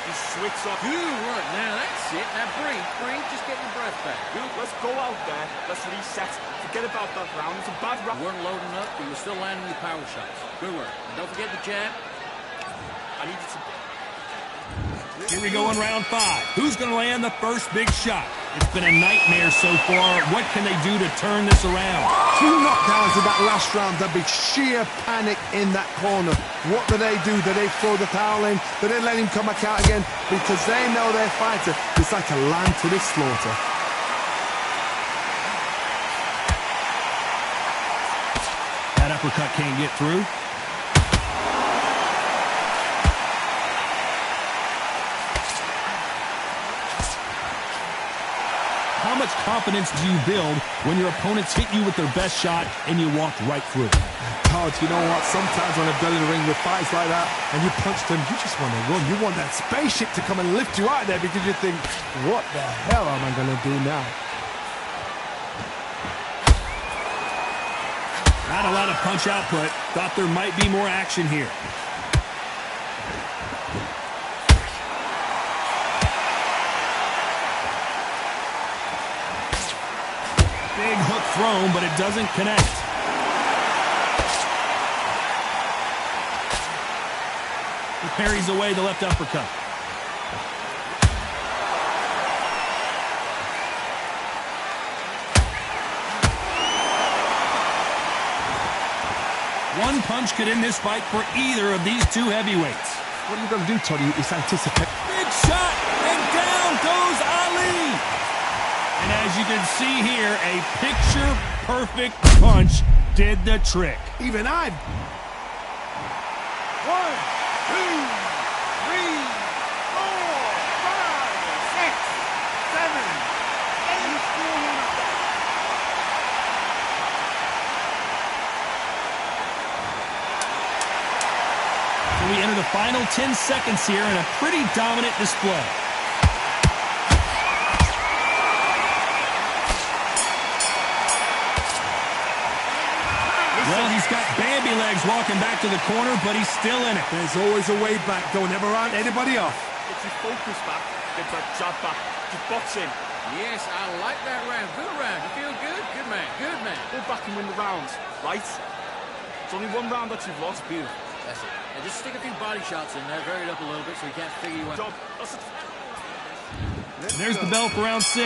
He switched off. Good work. Now that's it. Now breathe. Just get your breath back. Good, let's go out there. Let's reset. Forget about that round. It's a bad round. You weren't loading up, but you were still landing your power shots. Good work. And don't forget the jab. I needed to... Here we go in round 5. Who's going to land the first big shot? It's been a nightmare so far. What can they do to turn this around? 2 knockdowns in that last round. There'll be sheer panic in that corner. What do? Do they throw the towel in? Do they let him come back out again? Because they know their fighter is like a lamb to the slaughter. That uppercut can't get through. How much confidence do you build when your opponents hit you with their best shot and you walk right through? Todd, you know what? Sometimes when I've done in the ring with fights like that and you punch them, you just want to run. You want that spaceship to come and lift you out there because you think, what the hell am I going to do now? Not a lot of punch output. Thought there might be more action here. Big hook thrown, but it doesn't connect. He parries away the left uppercut. One punch could end this fight for either of these two heavyweights. What are you going to do, Toddy? It's anticipate. Big shot, and down goes Ali. And as you can see here, a picture-perfect punch did the trick. Even I... 1, 2, 3, 4, 5, 6, 7, 8. So we enter the final 10 seconds here in a pretty dominant display. Well, he's got Bambi legs walking back to the corner, but he's still in it. There's always a way back. Don't ever round anybody off. Get your focus back. Get that jab back. Keep boxing. Yes, I like that round. Good round. You feel good? Good man. Good man. Go back and win the rounds, right? It's only one round that you've lost. Beautiful. That's it. And just stick a few body shots in there, vary it up a little bit so he can't figure you out. Job. There's the bell for round 6.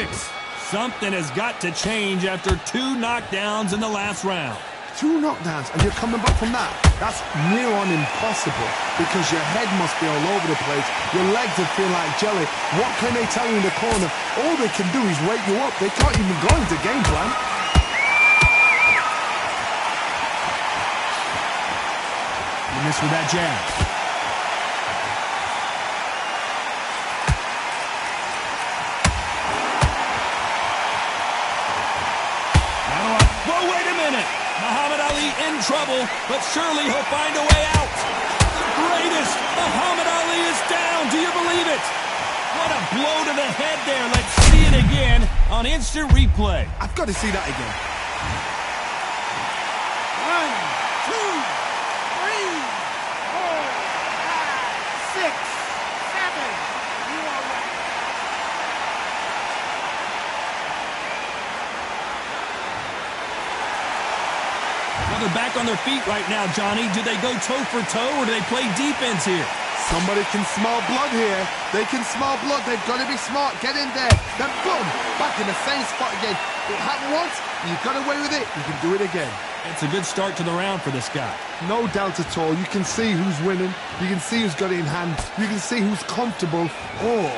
Something has got to change after 2 knockdowns in the last round. 2 knockdowns and you're coming back from that. That's near on impossible because your head must be all over the place. Your legs will feel like jelly. What can they tell you in the corner? All they can do is wake you up. They can't even go into game plan. You miss with that jab. Whoa, wait a minute. Muhammad Ali in trouble, but surely he'll find a way out. The greatest. Muhammad Ali is down. Do you believe it? What a blow to the head there. Let's see it again on instant replay. I've got to see that again. 1, 2, they're back on their feet right now, Johnny. Do they go toe for toe or do they play defense here? Somebody can smell blood here. They can smell blood. They've got to be smart. Get in there. Then boom, back in the same spot again. It happened once. You got away with it. You can do it again. It's a good start to the round for this guy. No doubt at all. You can see who's winning. You can see who's got it in hand. You can see who's comfortable. Or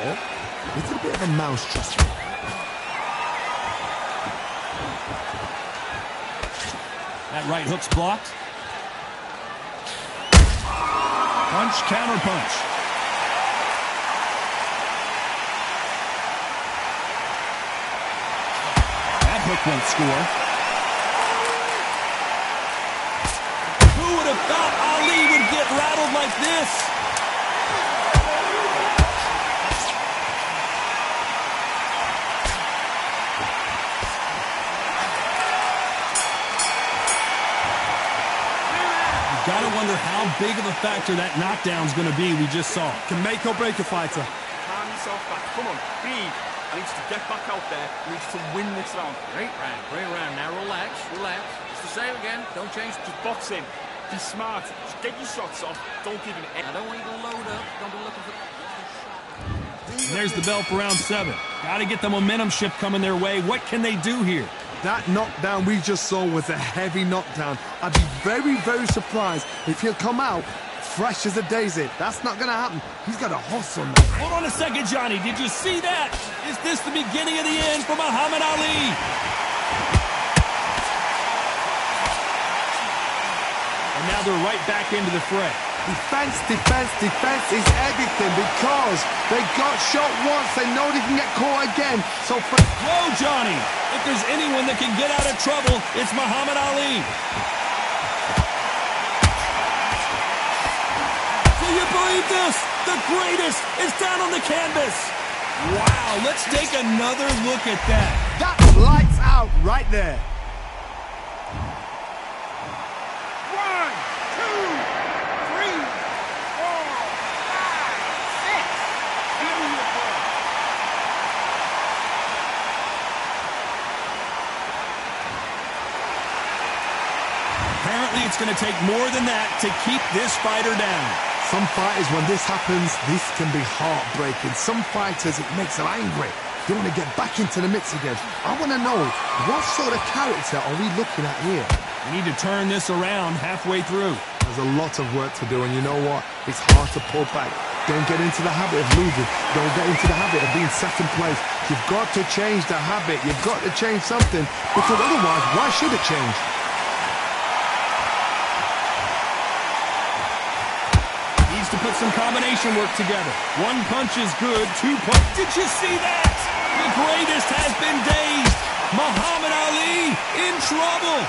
it's a bit of a mouse trust me. That right hook's blocked. Punch, counter punch. That hook won't score. Who would have thought Ali would get rattled like this? Gotta wonder how big of a factor that knockdown's gonna be we just saw. Can make or break a fighter. Calm yourself back. Come on, breathe. I need you to get back out there. I need you to win this round. Great round, great round. Now relax, relax. It's the same again. Don't change. Just box in. Be smart. Just get your shots off. Don't give him any. I don't want you to load up. Don't be looking for... And there's the bell for round 7. Gotta get the momentum shift coming their way. What can they do here? That knockdown we just saw was a heavy knockdown. I'd be very, very surprised if he'll come out fresh as a daisy. That's not going to happen. He's got a hustle now. Hold on a second, Johnny. Did you see that? Is this the beginning of the end for Muhammad Ali? And now they're right back into the fray. Defense, defense, defense is everything because they got shot once. They know they can get caught again. So for... Whoa, Johnny. If there's anyone that can get out of trouble, it's Muhammad Ali. Do you believe this? The greatest is down on the canvas. Wow, let's take another look at that. That's lights out right there. 1, 2, 3, 4, 5, 6. Give me your ball. Apparently, it's going to take more than that to keep this fighter down. Some fighters, when this happens, this can be heartbreaking. Some fighters, it makes them angry. They want to get back into the mix again. I want to know, what sort of character are we looking at here? We need to turn this around halfway through. There's a lot of work to do, and you know what? It's hard to pull back. Don't get into the habit of losing. Don't get into the habit of being second place. You've got to change the habit. You've got to change something, because otherwise, why should it change? Needs to put some combination work together. One punch is good, 2 punch. Did you see that? The greatest has been dazed. Muhammad Ali in trouble.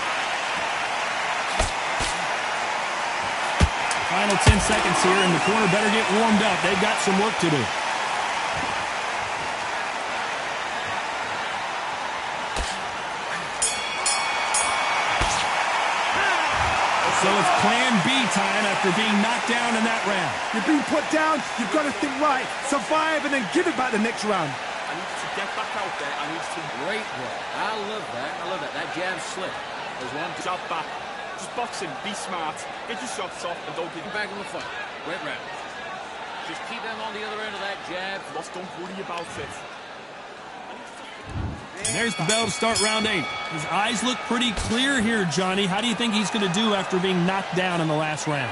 Final 10 seconds here, and the corner better get warmed up. They've got some work to do. So it's plan B time after being knocked down in that round. You've been put down, you've got to think right, survive, and then give it back the next round. I need you to get back out there. I need you to... Great work. I love that. I love that. That jab slip. There's one. Jab back. Just box in. Be smart. Get your shots off and don't give him Back in the fight. Great round. Just keep them on the other end of that jab. lost. Don't worry about it. And there's the bell to start round 8. His eyes look pretty clear here, Johnny. How do you think he's going to do after being knocked down in the last round?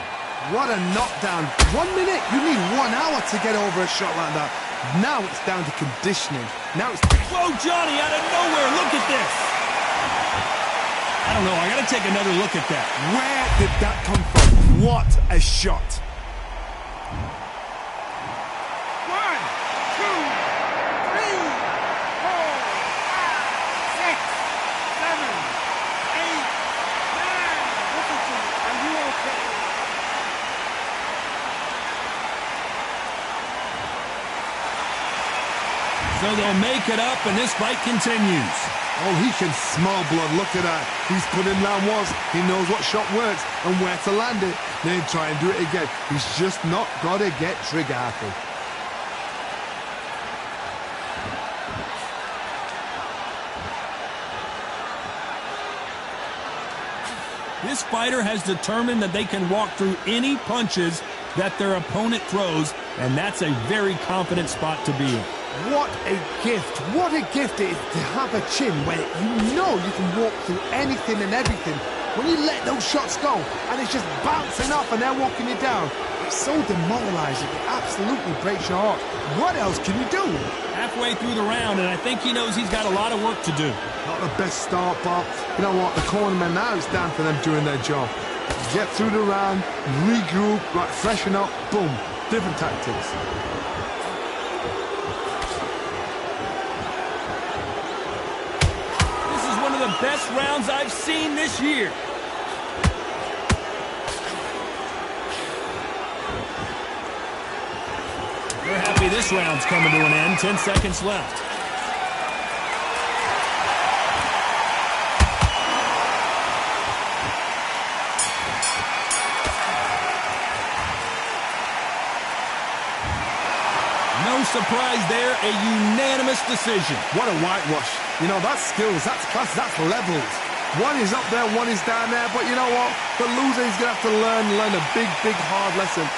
What a knockdown. 1 minute, you need 1 hour to get over a shot like that. Now it's down to conditioning. Now it's... Whoa, Johnny, out of nowhere. Look at this. I don't know. I got to take another look at that. Where did that come from? What a shot. 1, 2, 3, 4, 5, 6, 7, 8, 9. Look at you. Are you okay? So they'll make it up, and this fight continues. Oh, he can smell blood. Look at that. He's put him down once. He knows what shot works and where to land it. Then try and do it again. He's just not got to get trigger happy. This This fighter has determined that they can walk through any punches that their opponent throws, and that's a very confident spot to be in. What a gift. What a gift it is to have a chin where you know you can walk through anything and everything. When you let those shots go and it's just bouncing off and they're walking you down, it's so demoralizing. It absolutely breaks your heart. What else can you do? Halfway through the round, and I think he knows he's got a lot of work to do. Not the best start, Bob. You know what? The cornermen, now it's down for them doing their job. Get through the round, regroup, right, freshen up, boom. Different tactics. This is one of the best rounds I've seen this year. They're happy this round's coming to an end. 10 seconds left. No surprise there, a unanimous decision. What a whitewash. You know, that's skills, that's class, that's levels. One is up there, one is down there, but you know what? The loser is going to have to learn a big, big, hard lesson.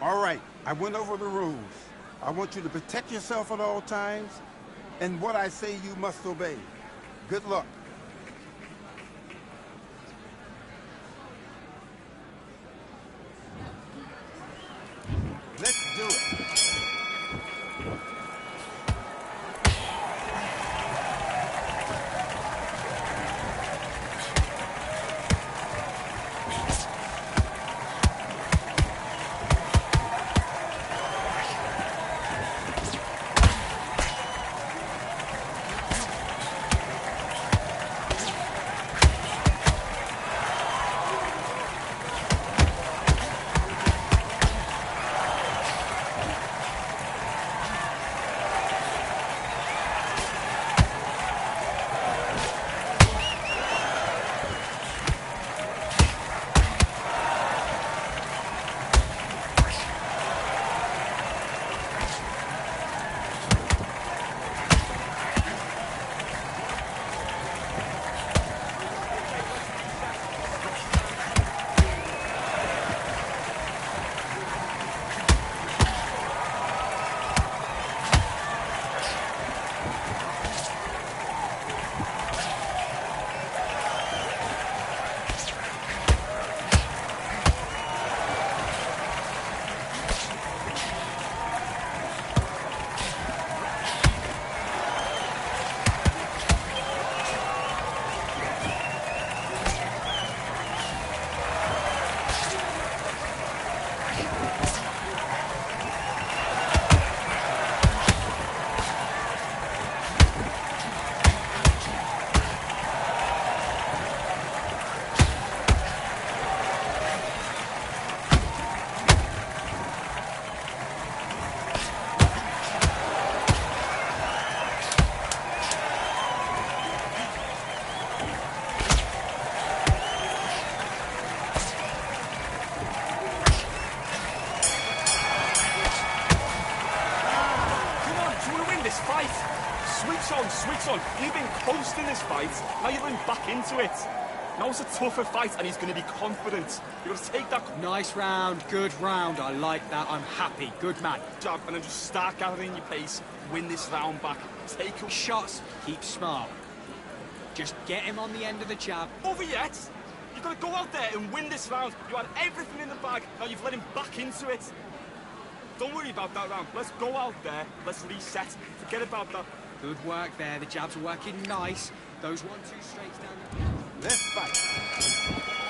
All right, I went over the rules. I want you to protect yourself at all times, and what I say you must obey. Good luck. Let's do it. Switch on. You've been coasting this fight. Now you're going back into it. Now it's a tougher fight, and he's going to be confident. You've got to take that Nice round, good round. I like that. I'm happy. Good man. jab and then just start gathering your pace. Win this round back. Take a Shots, keep smart. Just get him on the end of the jab. over yet. You've got to go out there and win this round. You had everything in the bag. Now you've let him back into it. Don't worry about that round. Let's go out there. Let's reset. Forget about that. Good work there. The jabs are working nice. Those 1-2 straights down the... Let's fight.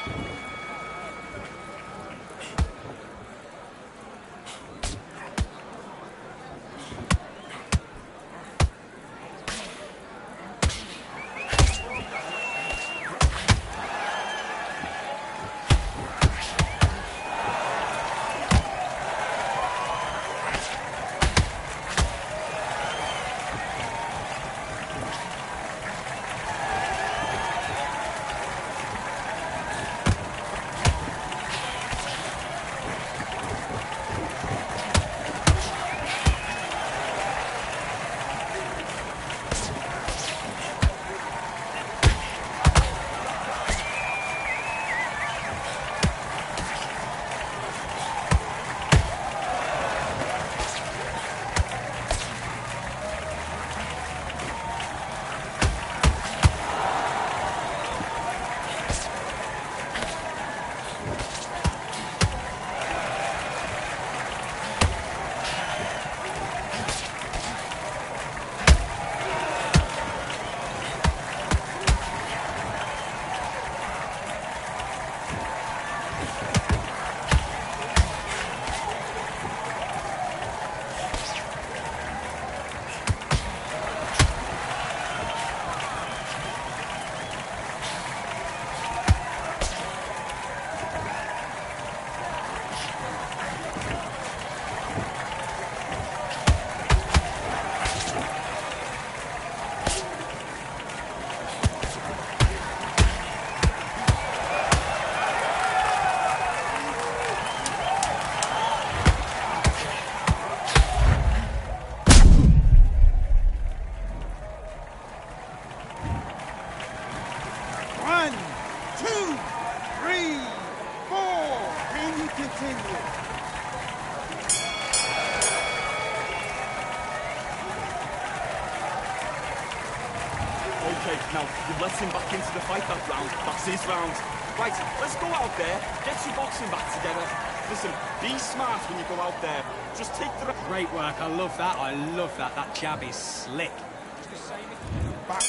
Okay, now, you've let him back into the fight that round. That's his round. Right, let's go out there, get your boxing back together. Listen, be smart when you go out there. Just take the... Great work. I love that. I love that. That jab is slick. Back.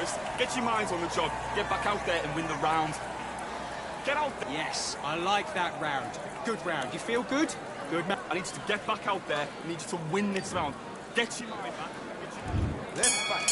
breakfast. Get your minds on the job. Get back out there and win the round. Get out there. Yes, I like that round. Good round. You feel good? Good, man. I need you to get back out there. I need you to win this round. Get your mind back. Let's fight.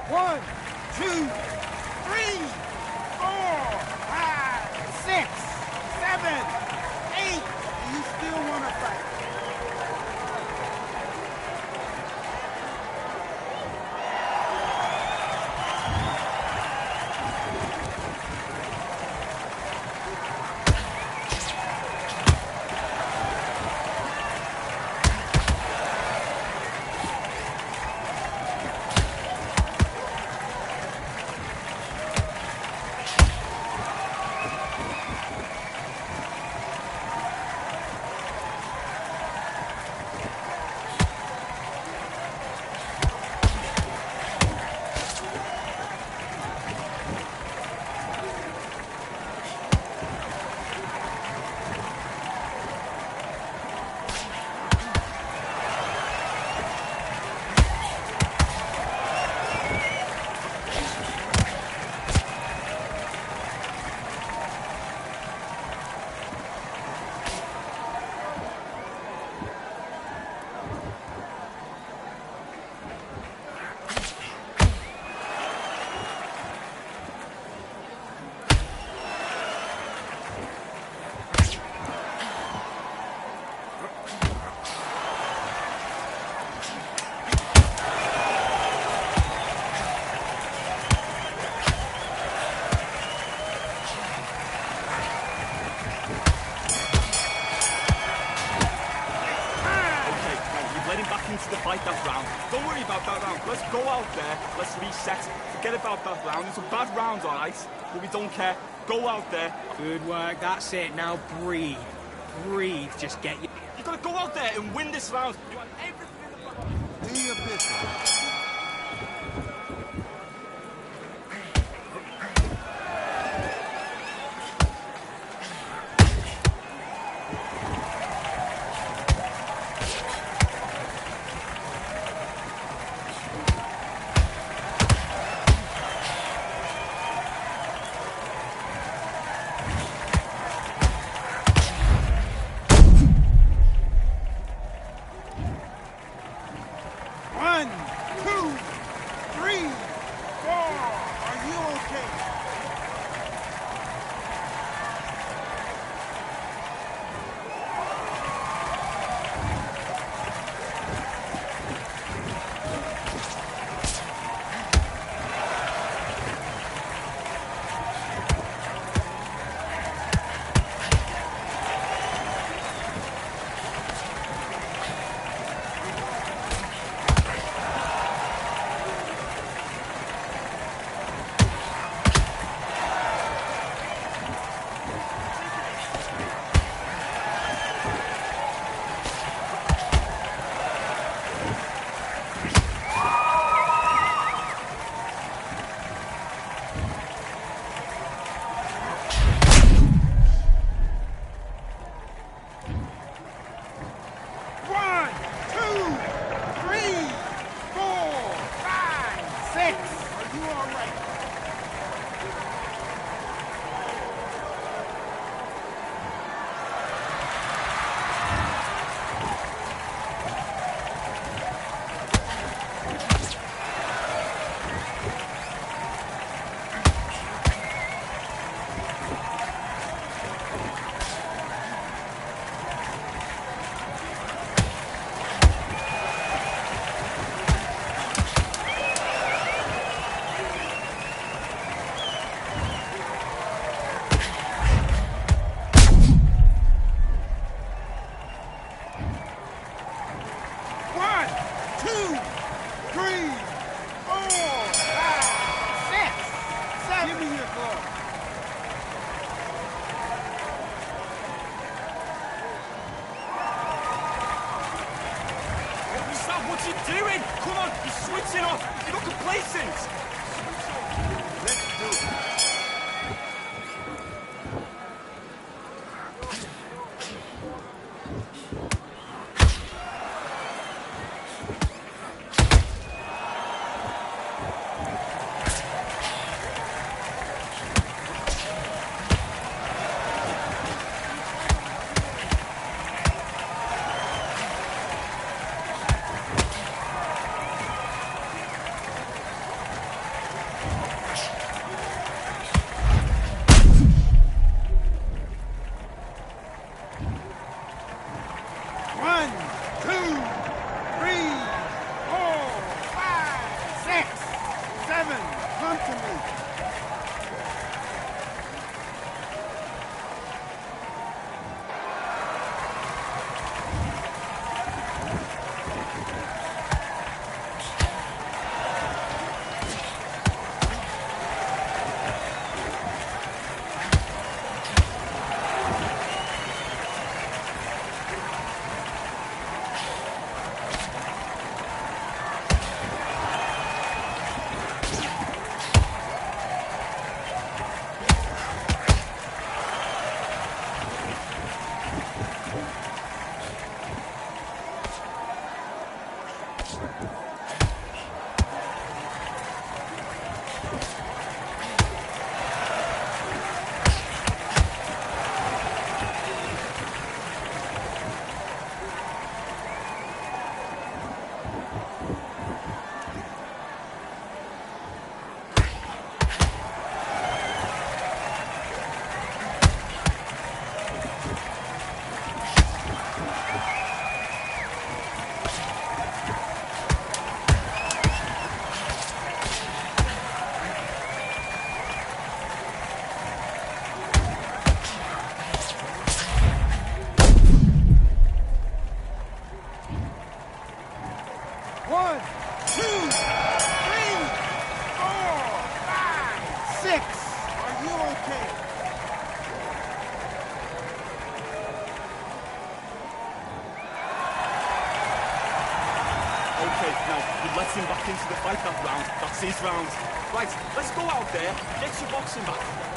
One, two, three, 4, 5, 6, 7, 8. You still want to fight? Into the fight that round. Don't worry about that round. Let's go out there. Let's reset. Forget about that round. It's a bad round, all right? But we don't care. Go out there. Good work. That's it. Now breathe. Breathe. Just get you. You gotta go out there and win this round. You have everything in the bag. Do your business. you doing? Come on, you're switching off. You look complacent. Let's do it. One, two, three, four, five, six, seven. Come to me. One, two, three, four, five, six. Are you okay? Okay, now, you let him back into the fight that round. That's his round. Right, let's go out there, get your boxing back.